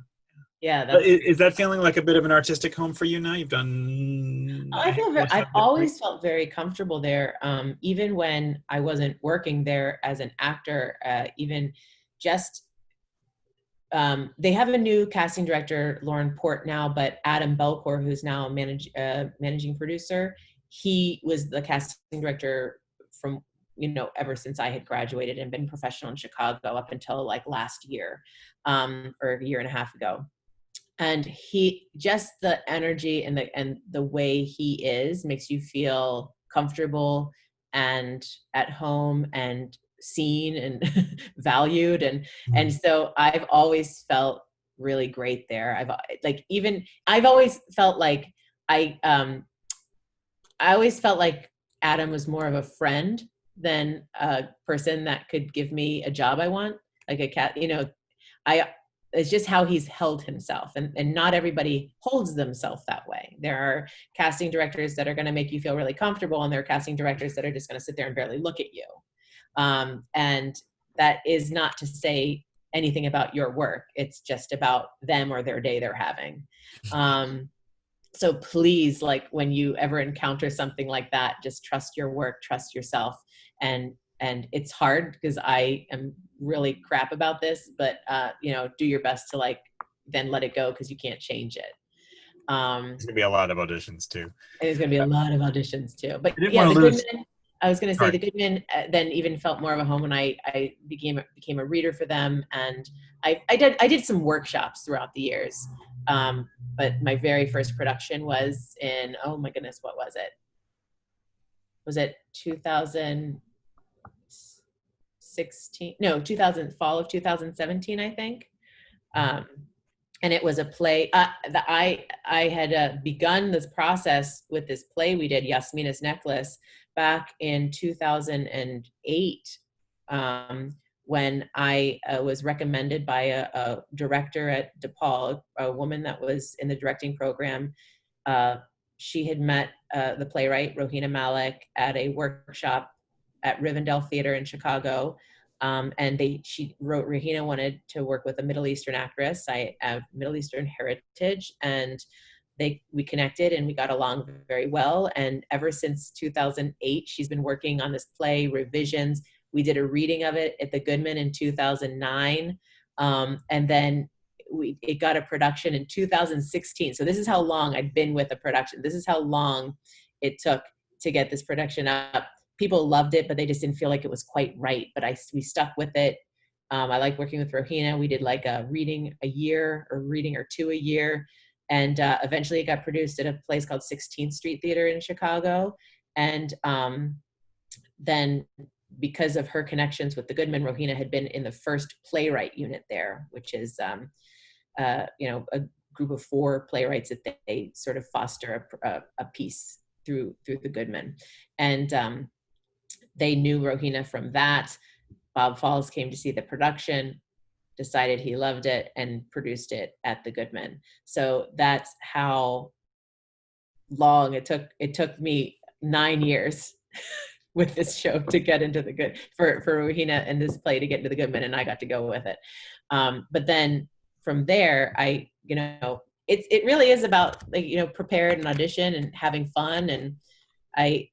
Yeah, But that's is that feeling like a bit of an artistic home for you now? You've done a handful of I've shows there. always felt very comfortable there. Even when I wasn't working there as an actor, even just they have a new casting director, Lauren Port now, but Adam Belcour, who's now a managing producer, he was the casting director from, ever since I had graduated and been professional in Chicago up until like last year, or a year and a half ago. And he, just the energy and the way he is makes you feel comfortable and at home and seen and valued, and so I've always felt really great there. I've always felt like I um I always felt like Adam was more of a friend than a person that could give me a job I want, like a cat, I it's just how he's held himself, and not everybody holds themselves that way. There are casting directors that are going to make you feel really comfortable, and there are casting directors that are just going to sit there and barely look at you, and that is not to say anything about your work. It's just about them or their day they're having. So please, like, when you ever encounter something like that, just trust your work, trust yourself. And it's hard because I am really crap about this, but do your best to, like, then let it go, because you can't change it. There's gonna be a lot of auditions too. And there's going to be a lot of auditions too. But I didn't yeah, want the to lose. Goodman, I was going to say Sorry. the Goodman then even felt more of a home when I became a reader for them, and I did some workshops throughout the years. But my very first production was in, oh my goodness, what was it? Was it 2016? No, 2000, fall of 2017, I think. And it was a play that I had begun this process with this play we did, Yasmina's Necklace, back in 2008, when I was recommended by a director at DePaul, a woman that was in the directing program. She had met the playwright Rohina Malik at a workshop at Rivendell Theater in Chicago. And she wrote, Rahina wanted to work with a Middle Eastern actress. I have Middle Eastern heritage, and we connected and we got along very well. And ever since 2008, she's been working on this play, Revisions. We did a reading of it at the Goodman in 2009. And then it got a production in 2016. So this is how long I've been with a production. This is how long it took to get this production up. People loved it, but they just didn't feel like it was quite right. But we stuck with it. I like working with Rohina. We did like a reading a year, or reading or two a year. And eventually it got produced at a place called 16th Street Theater in Chicago. And then because of her connections with the Goodman, Rohina had been in the first playwright unit there, which is, a group of 4 playwrights that they sort of foster a piece through the Goodman. And they knew Rohina from that. Bob Falls came to see the production, decided he loved it, and produced it at the Goodman. So that's how long it took. It took me 9 years with this show to get into the good, for Rohina and this play to get into the Goodman, and I got to go with it. But then from there, it really is about, like, prepare and audition and having fun. And my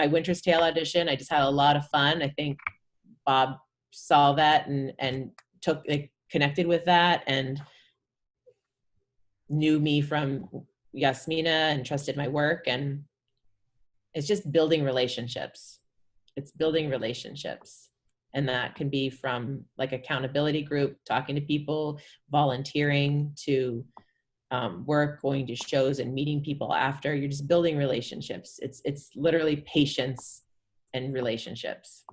Winter's Tale audition, I just had a lot of fun. I think Bob saw that and connected with that, and knew me from Yasmina and trusted my work. And it's just building relationships. It's building relationships. And that can be from, like, accountability group, talking to people, volunteering, to work, going to shows and meeting people after. You're just building relationships. It's literally patience and relationships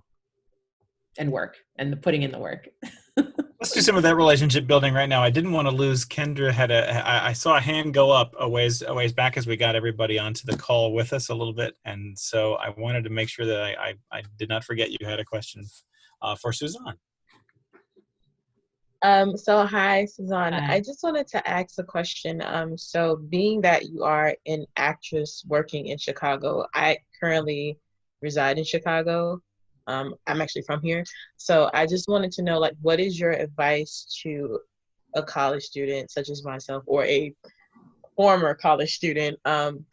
and work and the putting in the work. Let's do some of that relationship building right now. I didn't want to lose Kendra. I saw a hand go up a ways back as we got everybody onto the call with us a little bit, and so I wanted to make sure that I did not forget you had a question for Susaan. So hi, Susaan. Hi. I just wanted to ask a question. So being that you are an actress working in Chicago, I currently reside in Chicago. I'm actually from here. So I just wanted to know, like, what is your advice to a college student such as myself, or a former college student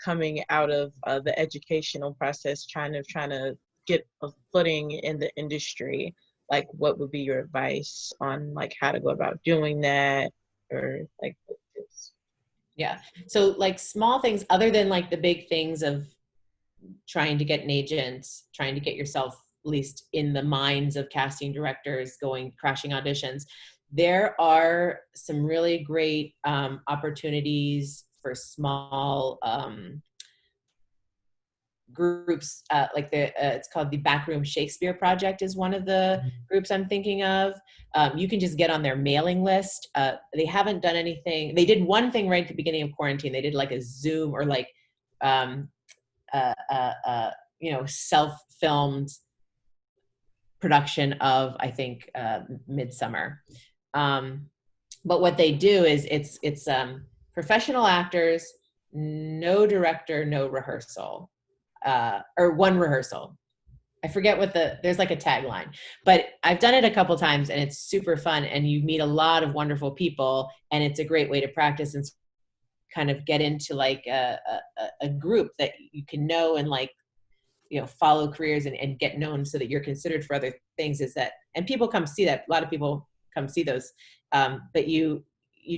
coming out of the educational process, trying to get a footing in the industry? Like, what would be your advice on like how to go about doing that, or like tips? Yeah. So like small things other than like the big things of trying to get an agent, trying to get yourself at least in the minds of casting directors, crashing auditions. There are some really great opportunities for small groups, like it's called the Backroom Shakespeare Project is one of the groups I'm thinking of. You can just get on their mailing list. They haven't done anything. They did one thing right at the beginning of quarantine. They did like a Zoom or like, self-filmed production of, I think, Midsummer. But what they do is it's professional actors, no director, no rehearsal, or one rehearsal. I forget what there's like a tagline, but I've done it a couple times and it's super fun and you meet a lot of wonderful people and it's a great way to practice and kind of get into like a group that you can know and like, follow careers and get known so that you're considered for other things. And people come see that. A lot of people come see those, but you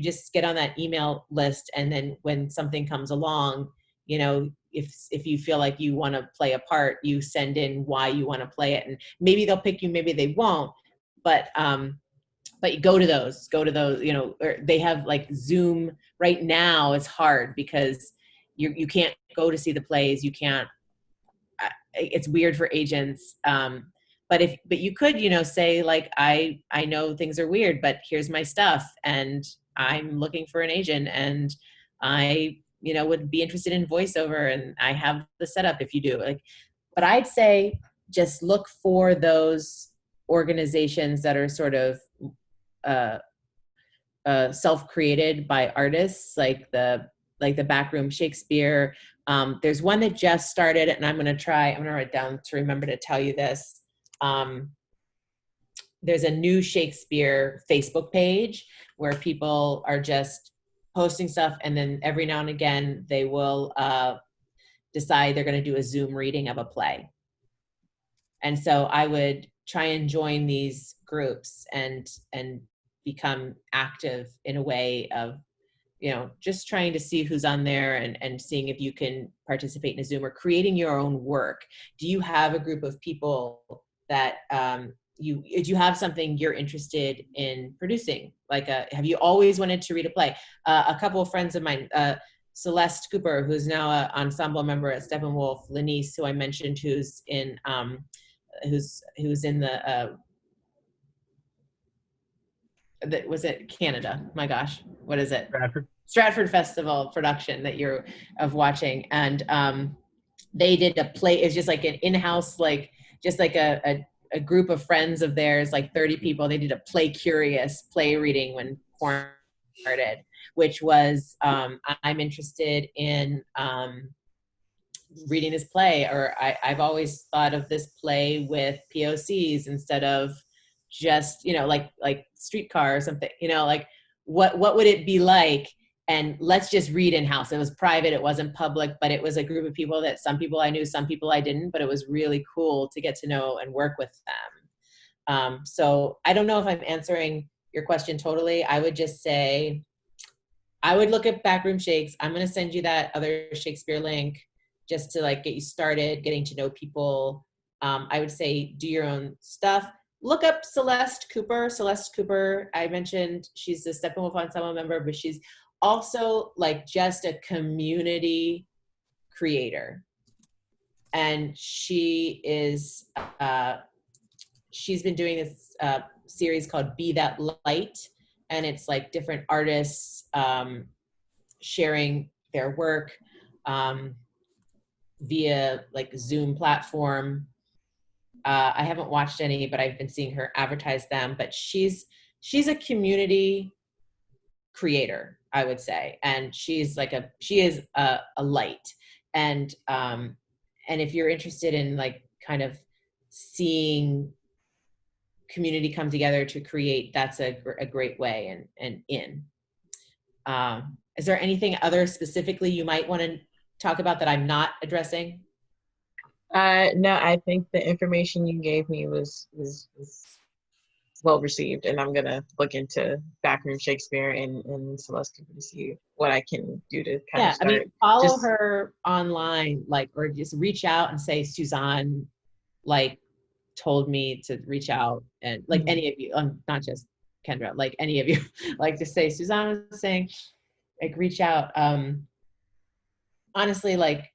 just get on that email list. And then when something comes along, if you feel like you want to play a part, you send in why you want to play it, and maybe they'll pick you, maybe they won't, but you go to those, or they have like Zoom right now. It's hard because you can't go to see the plays. You can't, it's weird for agents. But you could, say like, I know things are weird, but here's my stuff and I'm looking for an agent and I, would be interested in voiceover and I have the setup if you do. But I'd say just look for those organizations that are sort of self-created by artists, like the Backroom Shakespeare. There's one that just started, and I'm going to write down to remember to tell you this. There's a new Shakespeare Facebook page where people are just posting stuff, and then every now and again they will decide they're going to do a Zoom reading of a play. And so I would try and join these groups and become active in a way of, just trying to see who's on there and seeing if you can participate in a Zoom or creating your own work. Do you have a group of people that do you have something you're interested in producing? Like, have you always wanted to read a play? A couple of friends of mine, Celeste Cooper, who's now an ensemble member at Steppenwolf, Lenice, who I mentioned, who's in the was it Canada? My gosh, what is it? Stratford Festival production that you're of watching, and they did a play. It's just like an in-house, like just like a group of friends of theirs, like 30 people. They did a Play Curious play reading when quarantine started, which was I'm interested in reading this play, or I've always thought of this play with POCs instead of just, like Streetcar or something, like what would it be like? And let's just read in-house. It was private, it wasn't public, but it was a group of people that some people I knew, some people I didn't, but it was really cool to get to know and work with them. So I don't know if I'm answering your question totally. I would just say, I would look at Backroom Shakes. I'm going to send you that other Shakespeare link just to like get you started, getting to know people. I would say do your own stuff. Look up Celeste Cooper. Celeste Cooper, I mentioned, she's the Steppenwolf Ensemble member, but she's also like just a community creator. And she is, she's been doing this series called Be That Light. And it's like different artists sharing their work via like Zoom platform. I haven't watched any, but I've been seeing her advertise them. But she's a community creator, I would say, and she is a light. And if you're interested in like kind of seeing community come together to create, that's a great way. Is there anything other specifically you might want to talk about that I'm not addressing? No, I think the information you gave me was well received, and I'm gonna look into Backroom Shakespeare and Celeste to see what I can do to kind of start. I mean, follow her online, like, or just reach out and say, Susaan, like, told me to reach out, and like any of you, not just Kendra, like any of you, like to say, Susaan was saying, like, reach out. Honestly, like,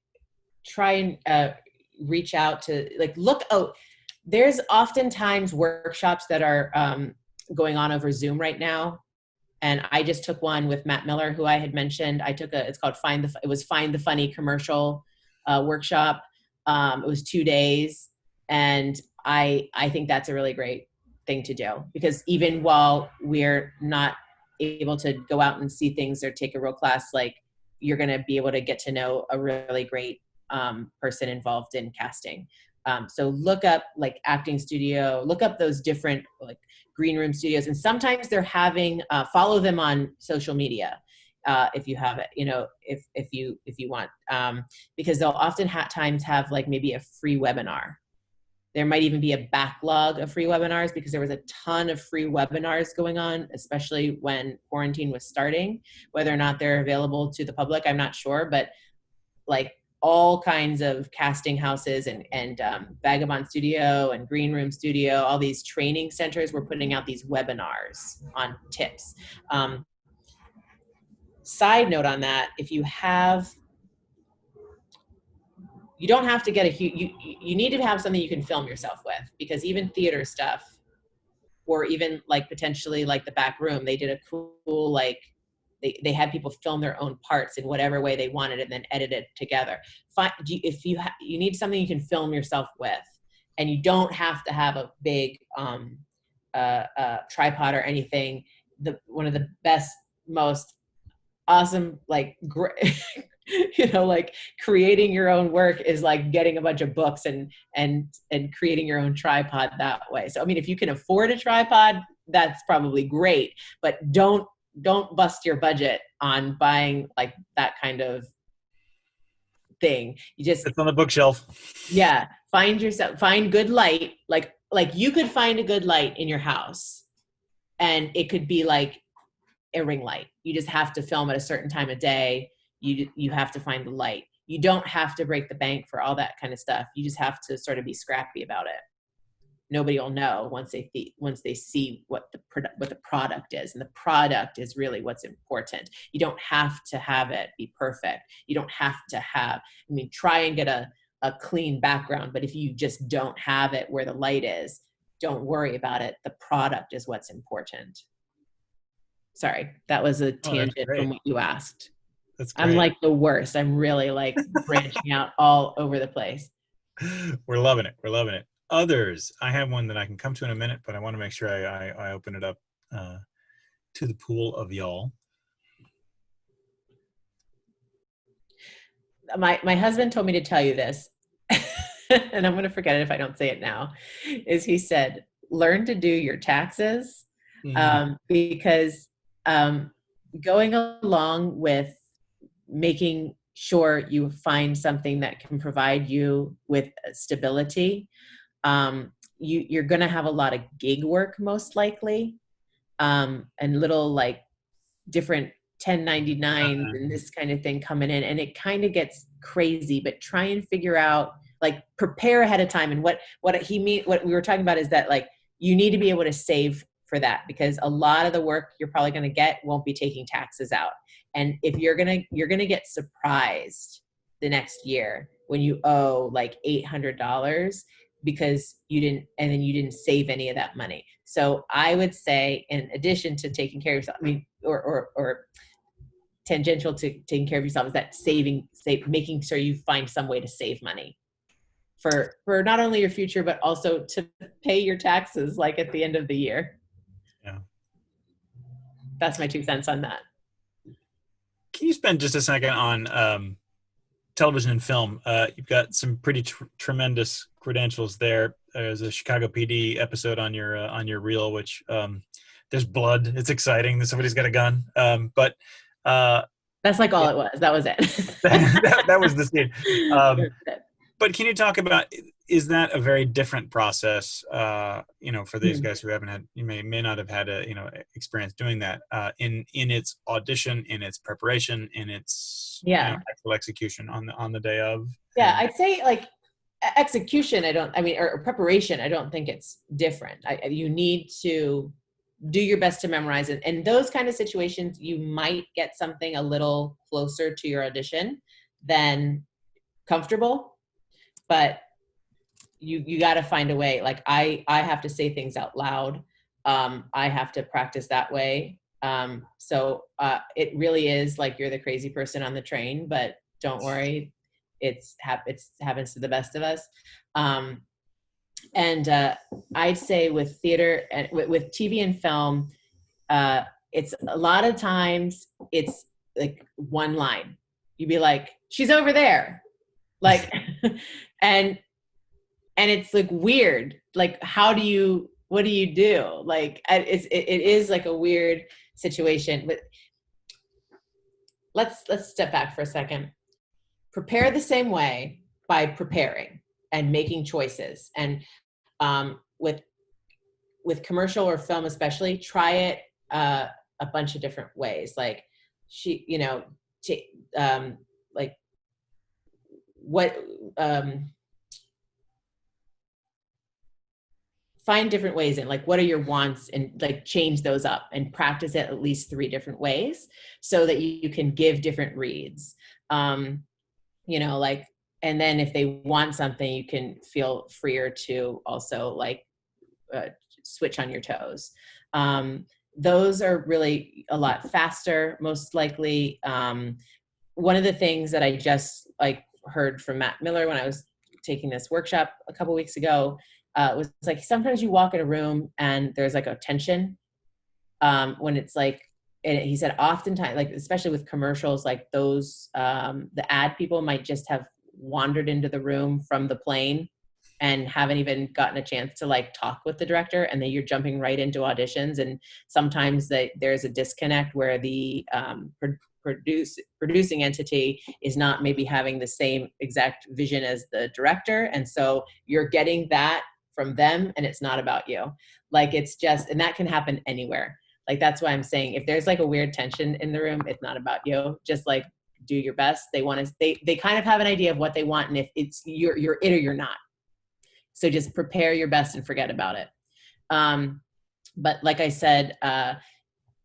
try and reach out to, like, there's oftentimes workshops that are going on over Zoom right now. And I just took one with Matt Miller, who I had mentioned. It's called Find the Funny Commercial workshop. It was 2 days. And I think that's a really great thing to do, because even while we're not able to go out and see things or take a real class, like, you're going to be able to get to know a really great person involved in casting. So look up like acting studio, look up those different like green room studios. And sometimes they're having, follow them on social media if you have it, if you want, because they'll often times have like maybe a free webinar. There might even be a backlog of free webinars, because there was a ton of free webinars going on, especially when quarantine was starting. Whether or not they're available to the public, I'm not sure, but like all kinds of casting houses and Vagabond Studio and Green Room Studio, all these training centers were putting out these webinars on tips. Side note on that, if you don't have to get you need to have something you can film yourself with, because even theater stuff, or even like potentially like the back room, they did a cool, like, they had people film their own parts in whatever way they wanted and then edit it together. If you need something you can film yourself with, and you don't have to have a big tripod or anything. One of the best, most awesome, like, like creating your own work is like getting a bunch of books and creating your own tripod that way. So, I mean, if you can afford a tripod, that's probably great, but don't bust your budget on buying like that kind of thing. It's on the bookshelf. Yeah. Find good light. Like you could find a good light in your house, and it could be like a ring light. You just have to film at a certain time of day. You have to find the light. You don't have to break the bank for all that kind of stuff. You just have to sort of be scrappy about it. Nobody will know once they see what the product is, and the product is really what's important. You don't have to have it be perfect. You don't have to try and get a clean background, but if you just don't have it where the light is, don't worry about it. The product is what's important. Sorry, that was a tangent from what you asked. That's great. I'm like the worst. I'm really like branching out all over the place. We're loving it. Others, I have one that I can come to in a minute, but I want to make sure I open it up to the pool of y'all. My husband told me to tell you this, and I'm going to forget it if I don't say it now, is he said, learn to do your taxes, because going along with making sure you find something that can provide you with stability, you're going to have a lot of gig work most likely, and little like different 1099s and this kind of thing coming in, and it kind of gets crazy. But try and figure out, like, prepare ahead of time. And what we were talking about is that, like, you need to be able to save for that, because a lot of the work you're probably going to get won't be taking taxes out. And if you're gonna get surprised the next year when you owe like $800 because you didn't save any of that money. So I would say, in addition to taking care of yourself, I mean, or tangential to taking care of yourself, is that making sure you find some way to save money for not only your future, but also to pay your taxes, like at the end of the year. Yeah. That's my 2 cents on that. Can you spend just a second on television and film? You've got some pretty tremendous credentials there. There's a Chicago PD episode on your reel, which there's blood. It's exciting that somebody's got a gun. But that's like all it was. That was it. that was the scene. But can you talk about, is that a very different process, for these guys who haven't had, you may not have had experience doing that, in its audition, in its preparation, in its actual execution on the day of? Yeah, I'd say like execution, or preparation, I don't think it's different. You need to do your best to memorize it. In those kind of situations, you might get something a little closer to your audition than comfortable. But you got to find a way. Like I have to say things out loud. I have to practice that way. So it really is like you're the crazy person on the train, but don't worry, it happens to the best of us. And I'd say with theater and with TV and film, it's a lot of times it's like one line. You'd be like, "She's over there," like. And it's like weird. Like, what do you do? Like, it is like a weird situation. But let's step back for a second. Prepare the same way by preparing and making choices. And with commercial or film especially, try it a bunch of different ways. Like find different ways in, like, what are your wants, and like change those up and practice it at least 3 different ways so that you can give different reads. And then if they want something, you can feel freer to also like switch on your toes. Those are really a lot faster, most likely. One of the things that I just heard from Matt Miller when I was taking this workshop a couple weeks ago was like, sometimes you walk in a room and there's like a tension when it's like, and he said oftentimes, like especially with commercials like those, the ad people might just have wandered into the room from the plane and haven't even gotten a chance to like talk with the director, and then you're jumping right into auditions. And sometimes there's a disconnect where the producing entity is not maybe having the same exact vision as the director, and so you're getting that from them and it's not about you. Like, it's just, and that can happen anywhere. Like, that's why I'm saying, if there's like a weird tension in the room, it's not about you. Just like do your best. They want to, they kind of have an idea of what they want, and if it's you're it or you're not. So just prepare your best and forget about it. But like I said,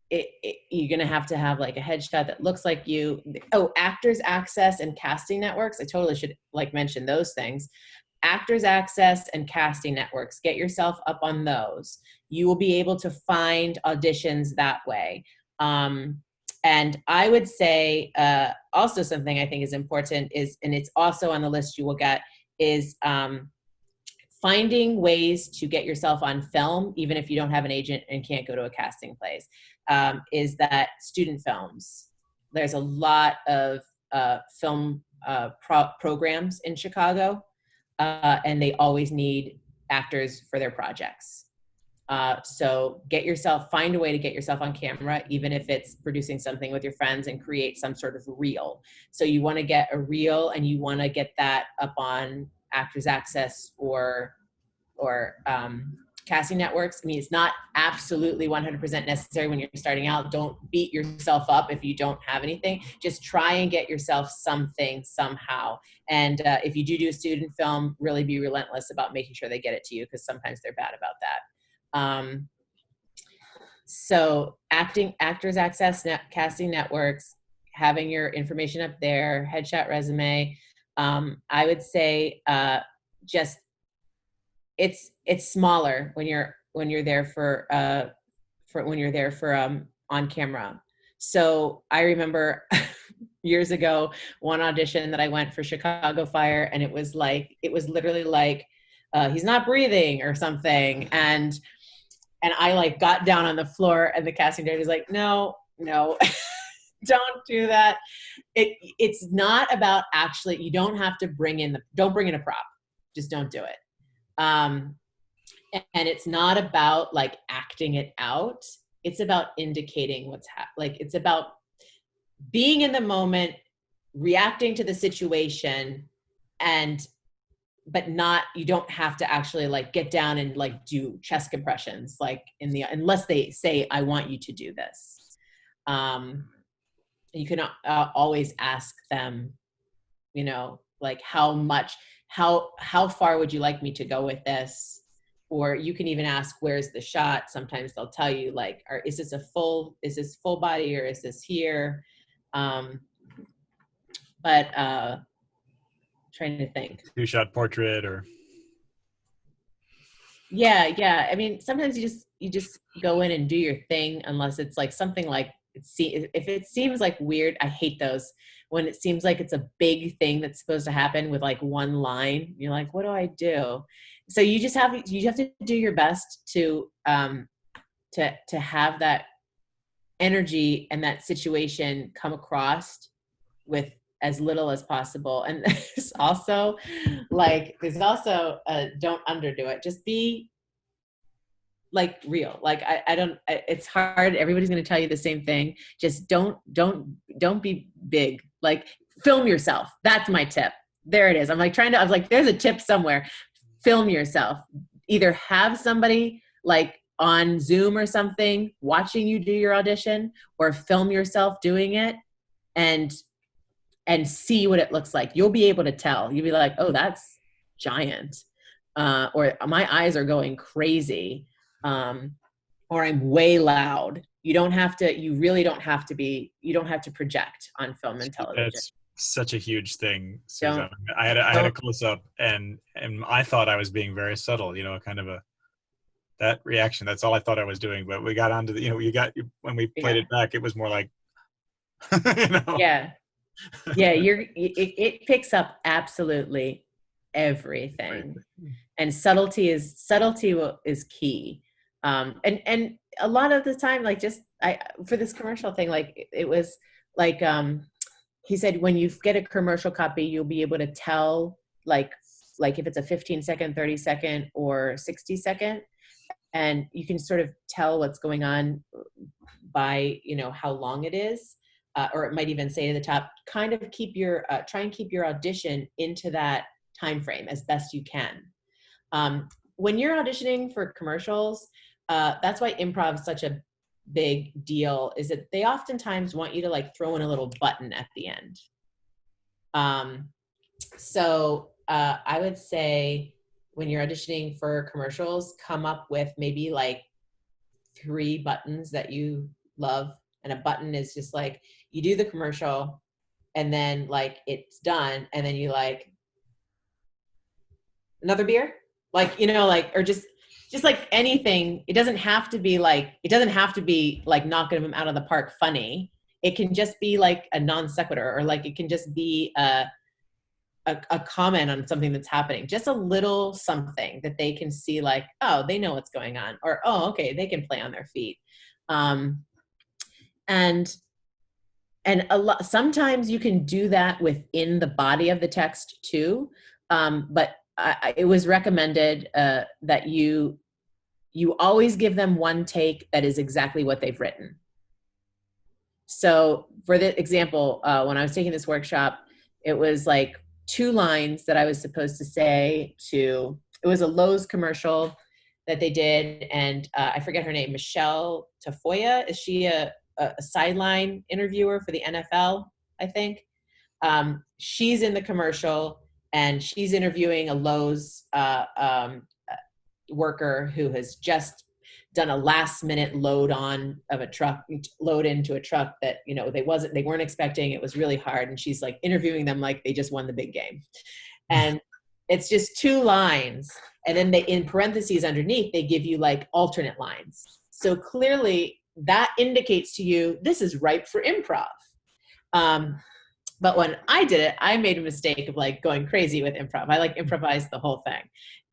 you're going to have like a headshot that looks like you. Oh, Actors Access and casting networks. I totally should like mention those things. Actors Access and casting networks. Get yourself up on those. You will be able to find auditions that way. And I would say also something I think is important is, and it's also on the list you will get, is finding ways to get yourself on film, even if you don't have an agent and can't go to a casting place, is that student films. There's a lot of film programs in Chicago, and they always need actors for their projects. So find a way to get yourself on camera, even if it's producing something with your friends, and create some sort of reel. So you want to get a reel and you want to get that up on Actors Access or casting networks. I mean, it's not absolutely 100% necessary when you're starting out. Don't beat yourself up if you don't have anything. Just try and get yourself something somehow. And if you do a student film, really be relentless about making sure they get it to you, because sometimes they're bad about that. So Actors Access, casting networks, having your information up there, headshot, resume. I would say just it's smaller when you're there for on camera. So I remember years ago one audition that I went for Chicago Fire, and it was literally like he's not breathing or something, and I like got down on the floor, and the casting director was like, no, don't do that. It's not about actually, you don't have to don't bring in a prop. Just don't do it. And it's not about like acting it out. It's about indicating it's about being in the moment, reacting to the situation, but you don't have to actually like get down and like do chest compressions, like unless they say, I want you to do this. You can always ask them, like how far would you like me to go with this? Or you can even ask, where's the shot? Sometimes they'll tell you like, is this full body, or is this here? Trying to think. 2-shot portrait or. Yeah. I mean, sometimes you just go in and do your thing, unless it's like something like, if it seems like weird, I hate those when it seems like it's a big thing that's supposed to happen with like one line. You're like, what do I do? So you have to do your best to have that energy and that situation come across with as little as possible. And there's also don't underdo it. Just be like real. Like it's hard. Everybody's going to tell you the same thing. Just don't be big. Like film yourself. That's my tip. There it is. I was like, there's a tip somewhere. Film yourself. Either have somebody like on Zoom or something watching you do your audition, or film yourself doing it and see what it looks like. You'll be able to tell. You'll be like, oh, that's giant. Or my eyes are going crazy. Or I'm way loud. You really don't have to project on film and television. It's such a huge thing, Susaan. I had a close up, and I thought I was being very subtle, kind of that reaction. That's all I thought I was doing. But we got onto when we played it back, it was more like, Yeah. It picks up absolutely everything. Right. And subtlety is key. And a lot of the time, like for this commercial thing, like it was like, he said, when you get a commercial copy, you'll be able to tell like if it's a 15-second, 30-second, or 60-second, and you can sort of tell what's going on by, how long it is. Or it might even say to the top, kind of try and keep your audition into that time frame as best you can. When you're auditioning for commercials, that's why improv is such a big deal, is that they oftentimes want you to like throw in a little button at the end. So I would say when you're auditioning for commercials, come up with maybe like 3 buttons that you love. And a button is just like, you do the commercial and then like it's done, and then you like, another beer, like, or just like anything. It doesn't have to be like knocking them out of the park funny. It can just be like a non sequitur, or like it can just be a comment on something that's happening. Just a little something that they can see like, oh, they know what's going on, or, oh, okay, they can play on their feet. And sometimes you can do that within the body of the text too. But it was recommended that you always give them one take that is exactly what they've written. So for the example, when I was taking this workshop, it was like 2 lines that I was supposed to say it was a Lowe's commercial that they did. And I forget her name, Michelle Tafoya. Is she a sideline interviewer for the NFL, I think? She's in the commercial, and she's interviewing a Lowe's worker who has just done a last minute load into a truck that, you know, they weren't expecting. It was really hard. And she's like interviewing them like they just won the big game. And it's just 2 lines. And then they, in parentheses underneath, they give you like alternate lines. So clearly that indicates to you, this is ripe for improv. But when I did it, I made a mistake of like going crazy with improv. I like improvised the whole thing.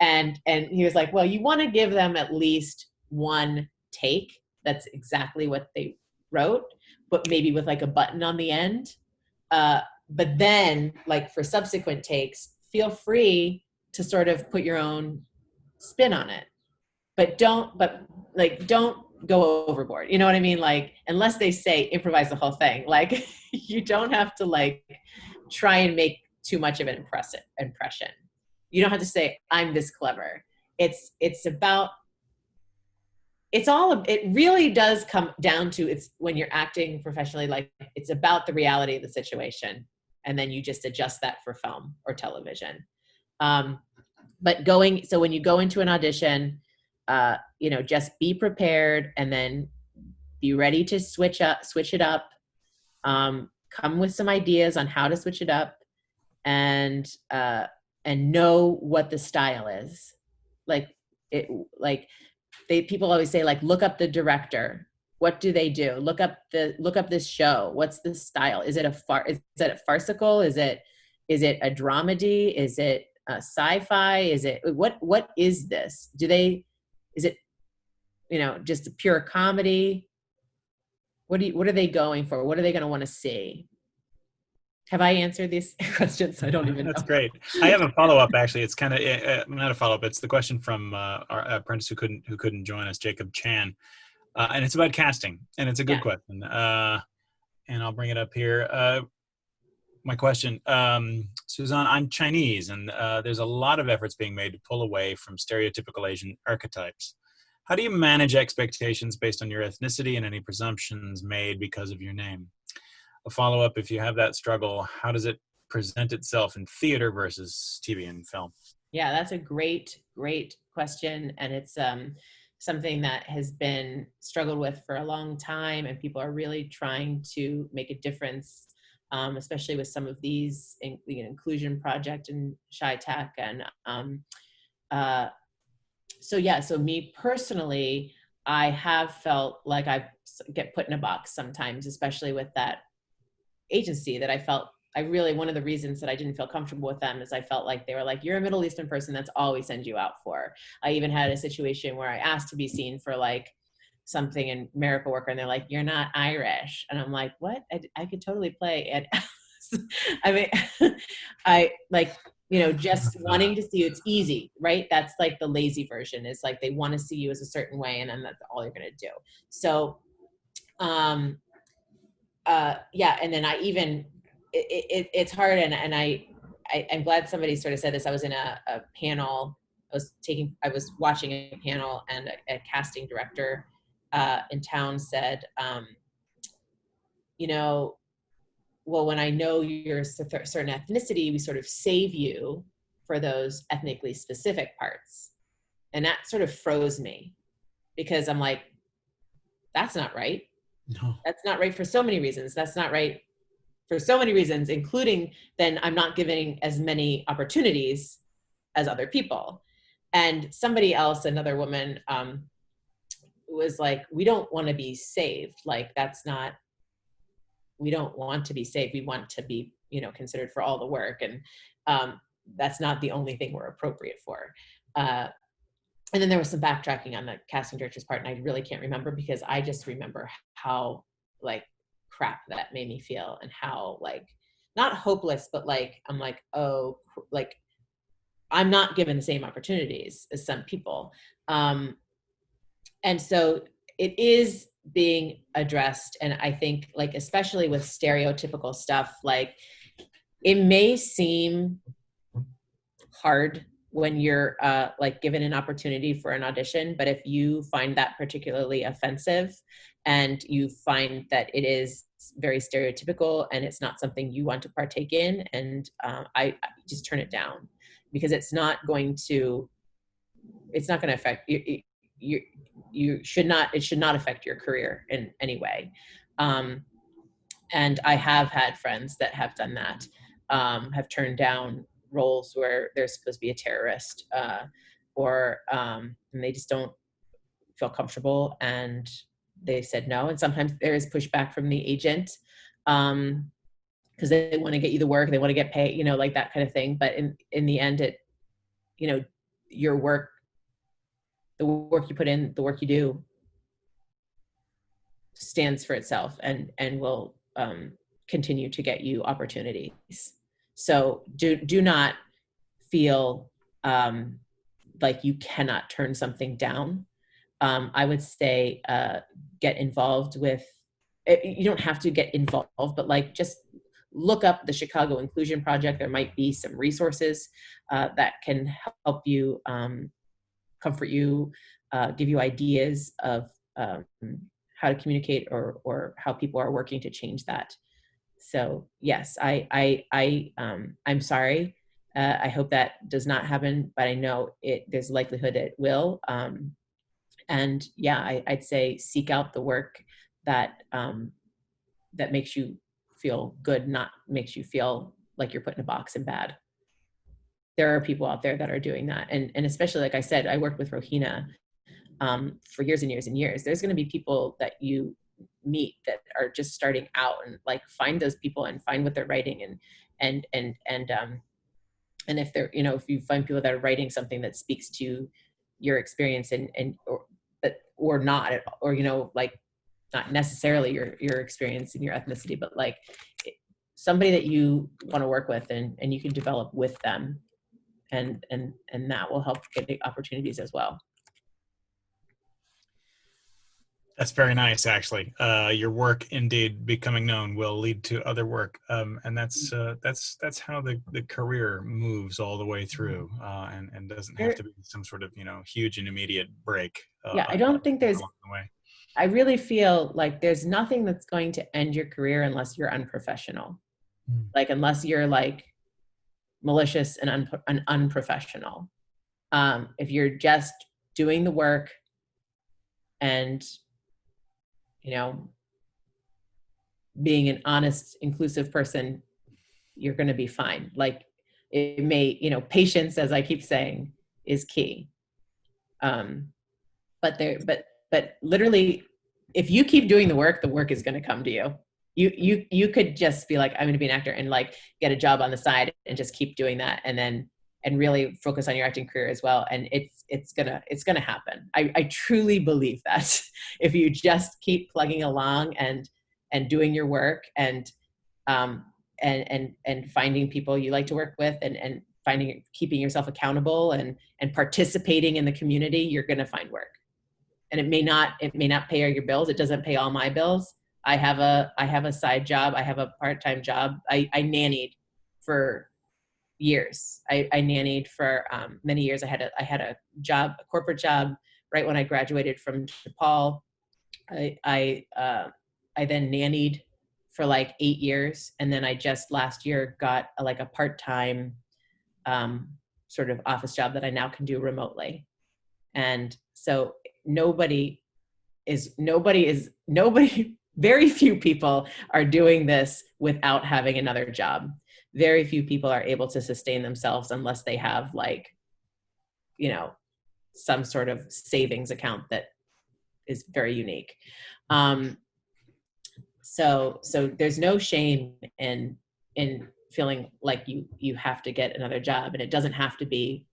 And he was like, well, you want to give them at least one take. That's exactly what they wrote, but maybe with like a button on the end. But then like for subsequent takes, feel free to sort of put your own spin on it, but don't go overboard. You know what I mean? Like, unless they say improvise the whole thing, like you don't have to like try and make too much of an impression. You don't have to say, I'm this clever. It really does come down to, it's when you're acting professionally, like it's about the reality of the situation. And then you just adjust that for film or television. So when you go into an audition, you know, just be prepared and then be ready to switch it up. Come with some ideas on how to switch it up, and know what the style is. People always say, like, look up the director. What do they do? Look up this show. What's the style? Is it farcical? Is it a dramedy? Is it sci-fi? Is it what is this? Is it, you know, just a pure comedy? What are they going for? What are they going to want to see? Have I answered these questions? I don't even know. That's great. I have a follow-up, actually. It's kind of not a follow-up. It's the question from our apprentice who couldn't join us, Jacob Chan. And it's about casting, and it's a good question. And I'll bring it up here. My question, Susaan, I'm Chinese, and there's a lot of efforts being made to pull away from stereotypical Asian archetypes. How do you manage expectations based on your ethnicity and any presumptions made because of your name? A follow-up, if you have that struggle, how does it present itself in theater versus TV and film? Yeah, that's a great question. And it's something that has been struggled with for a long time, and people are really trying to make a difference, especially with some of these inclusion project and Chi-Tech. And so me personally, I have felt like I get put in a box sometimes, especially with that agency, that I felt one of the reasons that I didn't feel comfortable with them is I felt like they were like, you're a Middle Eastern person, that's all we send you out for. I even had a situation where I asked to be seen for like something in Miracle Worker, and they're like, you're not Irish. And I'm like, what? I could totally play it. I mean, I like, you know, just wanting to see you, it's easy, right? That's like the lazy version, is like they want to see you as a certain way, and then that's all you're going to do. So, and then I even, it's hard, and I'm glad somebody sort of said this. I was in a panel, I was watching a panel, and a casting director in town said, you know, well, when I know you're a certain ethnicity, we sort of save you for those ethnically specific parts. And that sort of froze me, because I'm like, that's not right. No. That's not right for so many reasons. That's not right for so many reasons, including then I'm not giving as many opportunities as other people. And somebody else, another woman, was like, we don't want to be saved. Like, we don't want to be saved. We want to be, you know, considered for all the work. And that's not the only thing we're appropriate for. And then there was some backtracking on the casting director's part, and I really can't remember, because I just remember how like crap that made me feel, and how like, not hopeless, but like, I'm like, oh, like I'm not given the same opportunities as some people. And so it is being addressed. And I think, like, especially with stereotypical stuff, like it may seem hard when you're like given an opportunity for an audition, but if you find that particularly offensive, and you find that it is very stereotypical and it's not something you want to partake in, and I just turn it down, because it's not going to affect you. you should not, it should not affect your career in any way. And I have had friends that have done that, have turned down roles where they're supposed to be a terrorist, and they just don't feel comfortable, and they said no. And sometimes there is pushback from the agent, because they want to get you the work, they want to get paid, you know, like that kind of thing. But in the end, it, you know, your work, the work you put in, the work you do stands for itself, and will continue to get you opportunities. So do not feel like you cannot turn something down. I would say get involved with, you don't have to get involved, but like just look up the Chicago Inclusion Project. There might be some resources that can help you, comfort you, give you ideas of how to communicate, or how people are working to change that. So yes, I'm sorry. I hope that does not happen, but I know there's a likelihood it will. And yeah, I'd say seek out the work that that makes you feel good, not makes you feel like you're put in a box and bad. There are people out there that are doing that, and especially, like I said, I worked with Rohina for years and years and years. There's going to be people that you meet that are just starting out, and like find those people and find what they're writing, and if they're, you know, if you find people that are writing something that speaks to your experience, or not, or, you know, like not necessarily your experience and your ethnicity, but like somebody that you want to work with, and you can develop with them, and that will help get the opportunities as well. That's very nice, actually. Your work indeed becoming known will lead to other work, and that's how the career moves all the way through, and doesn't have to be some sort of, you know, huge and immediate break. Yeah, I don't think there's. Along the way. I really feel like there's nothing that's going to end your career unless you're unprofessional, like unless you're like malicious and unprofessional. If you're just doing the work and, you know, being an honest, inclusive person, you're going to be fine. Like it may, you know, patience, as I keep saying, is key. But literally, if you keep doing the work is going to come to you. You could just be like, I'm going to be an actor, and like get a job on the side and just keep doing that, and really focus on your acting career as well. And it's gonna happen. I truly believe that if you just keep plugging along and doing your work, and finding people you like to work with, and keeping yourself accountable, and participating in the community, you're gonna find work. And it may not pay your bills. It doesn't pay all my bills. I have a side job. I have a part-time job. I nannied for years. I nannied for many years. I had a job, a corporate job, right when I graduated from DePaul. I then nannied for like 8 years, and then I just last year got a part-time sort of office job that I now can do remotely. And so very few people are doing this without having another job. Very few people are able to sustain themselves unless they have, like, you know, some sort of savings account that is very unique. So there's no shame in feeling like you have to get another job, and it doesn't have to be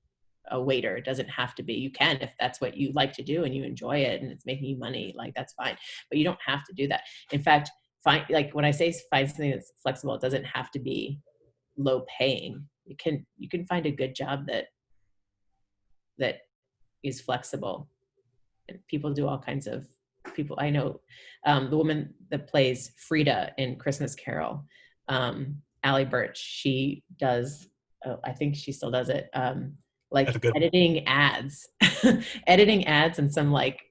a waiter. It doesn't have to be. You can, if that's what you like to do and you enjoy it and it's making you money, like that's fine. But you don't have to do that. In fact, when I say find something that's flexible, it doesn't have to be low paying. You can find a good job that is flexible. And people do all kinds of people. I know the woman that plays Frida in Christmas Carol, Allie Birch, she does, I think she still does it, like editing ads, editing ads in some like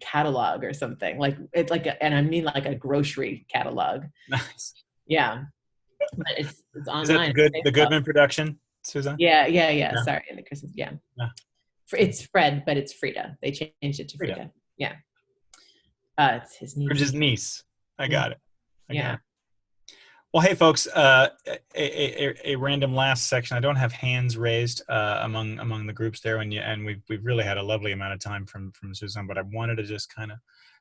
catalog or something. Like it's like and I mean like a grocery catalog. Nice. Yeah. But it's online. Is that the Goodman production, Susaan? Yeah. Sorry, in the Christmas. Yeah. It's Fred, but it's Frida. They changed it to Frida. Frida. Yeah. It's his niece. Bridget's niece. I got it. I got it. Well, hey, folks, a random last section. I don't have hands raised among the groups there, and we've really had a lovely amount of time from Susaan, but I wanted to just kind of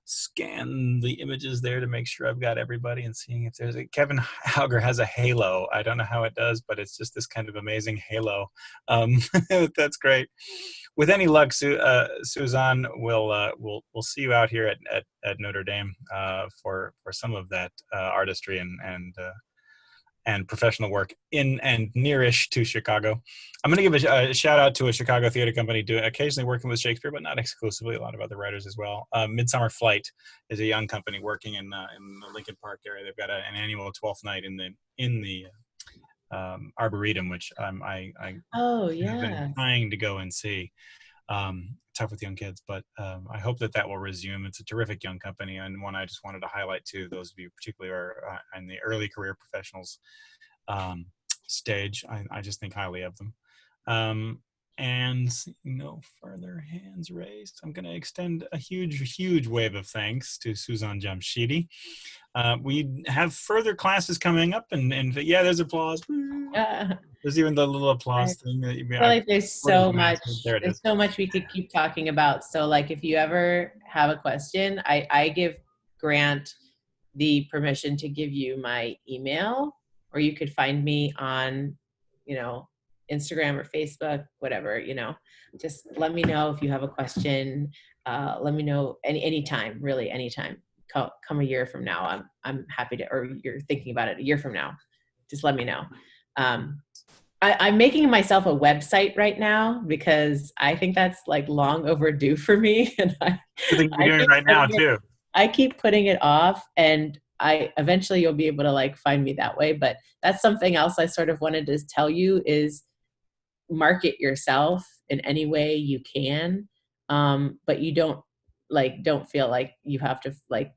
scan the images there to make sure I've got everybody and seeing if there's Kevin Hauger has a halo. I don't know how it does, but it's just this kind of amazing halo. That's great. With any luck, Susaan, we'll see you out here at Notre Dame for some of that artistry and professional work in and nearish to Chicago. I'm going to give a shout out to a Chicago theater company occasionally working with Shakespeare, but not exclusively. A lot of other writers as well. Midsummer Flight is a young company working in the Lincoln Park area. They've got an annual 12th night in the Arboretum, which I have been trying to go and see. Tough with young kids, but I hope that will resume. It's a terrific young company, and one I just wanted to highlight to those of you particularly are in the early career professionals stage. I just think highly of them. And no further hands raised. I'm going to extend a huge wave of thanks to Susaan Jamshidi. We have further classes coming up, and yeah, there's applause. There's even the little applause thing. I feel like there's so much. There's so much we could keep talking about. So, like, if you ever have a question, I give Grant the permission to give you my email, or you could find me on, Instagram or Facebook, whatever. Just let me know if you have a question. Let me know anytime, really anytime. Come a year from now, I'm happy to. Or you're thinking about it a year from now, just let me know. I'm making myself a website right now because I think that's like long overdue for me. And I think you're doing it right now too. I keep putting it off, and eventually you'll be able to like find me that way. But that's something else I sort of wanted to tell you is market yourself in any way you can. But you don't feel like you have to like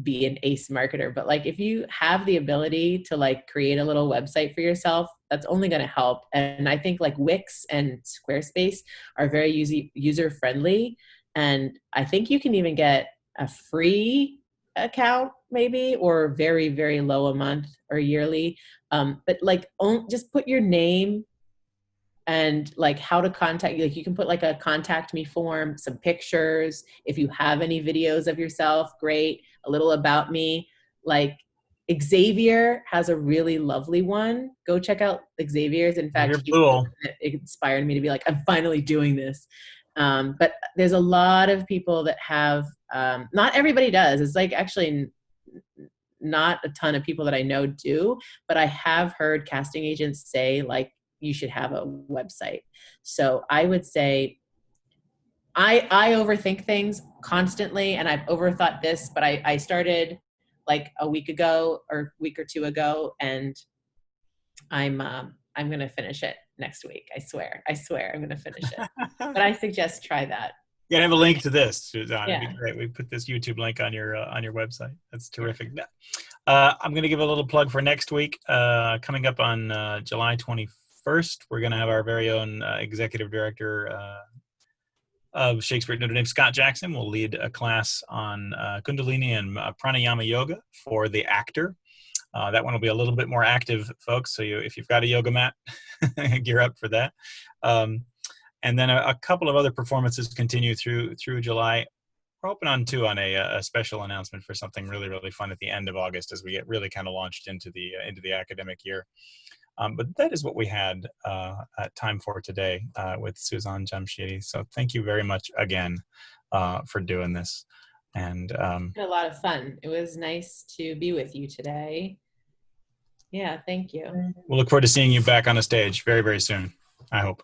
be an ace marketer, but like if you have the ability to like create a little website for yourself, that's only going to help. And I think like Wix and Squarespace are very user friendly, and I think you can even get a free account maybe, or very, very low a month or yearly. But like just put your name and like how to contact you. Like you can put like a contact me form, some pictures. If you have any videos of yourself, great. A little about me. Like Xavier has a really lovely one. Go check out Xavier's. In fact, it inspired me to be like, I'm finally doing this. But there's a lot of people that have, not everybody does. It's like actually not a ton of people that I know do, but I have heard casting agents say like, you should have a website. So I would say I overthink things constantly, and I've overthought this, but I started like a week or two ago, and I'm going to finish it next week. I swear I'm going to finish it. But I suggest try that. You gotta have a link to this, Susaan. It'd be great. We put this YouTube link on your website. That's terrific. I'm going to give a little plug for next week. Coming up on July 21st, we're going to have our very own executive director of Shakespeare at Notre Dame, Scott Jackson, will lead a class on Kundalini and Pranayama Yoga for the actor. That one will be a little bit more active, folks. So if you've got a yoga mat, gear up for that. And then a couple of other performances continue through July. We're hoping on a special announcement for something really, really fun at the end of August as we get really kind of launched into the academic year. But that is what we had time for today with Susaan Jamshidi. So thank you very much again for doing this. And had a lot of fun. It was nice to be with you today. Yeah, thank you. We'll look forward to seeing you back on a stage very, very soon, I hope.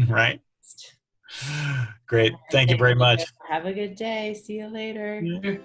Right? Great. Thank you very much. Have a good day. See you later. Yeah.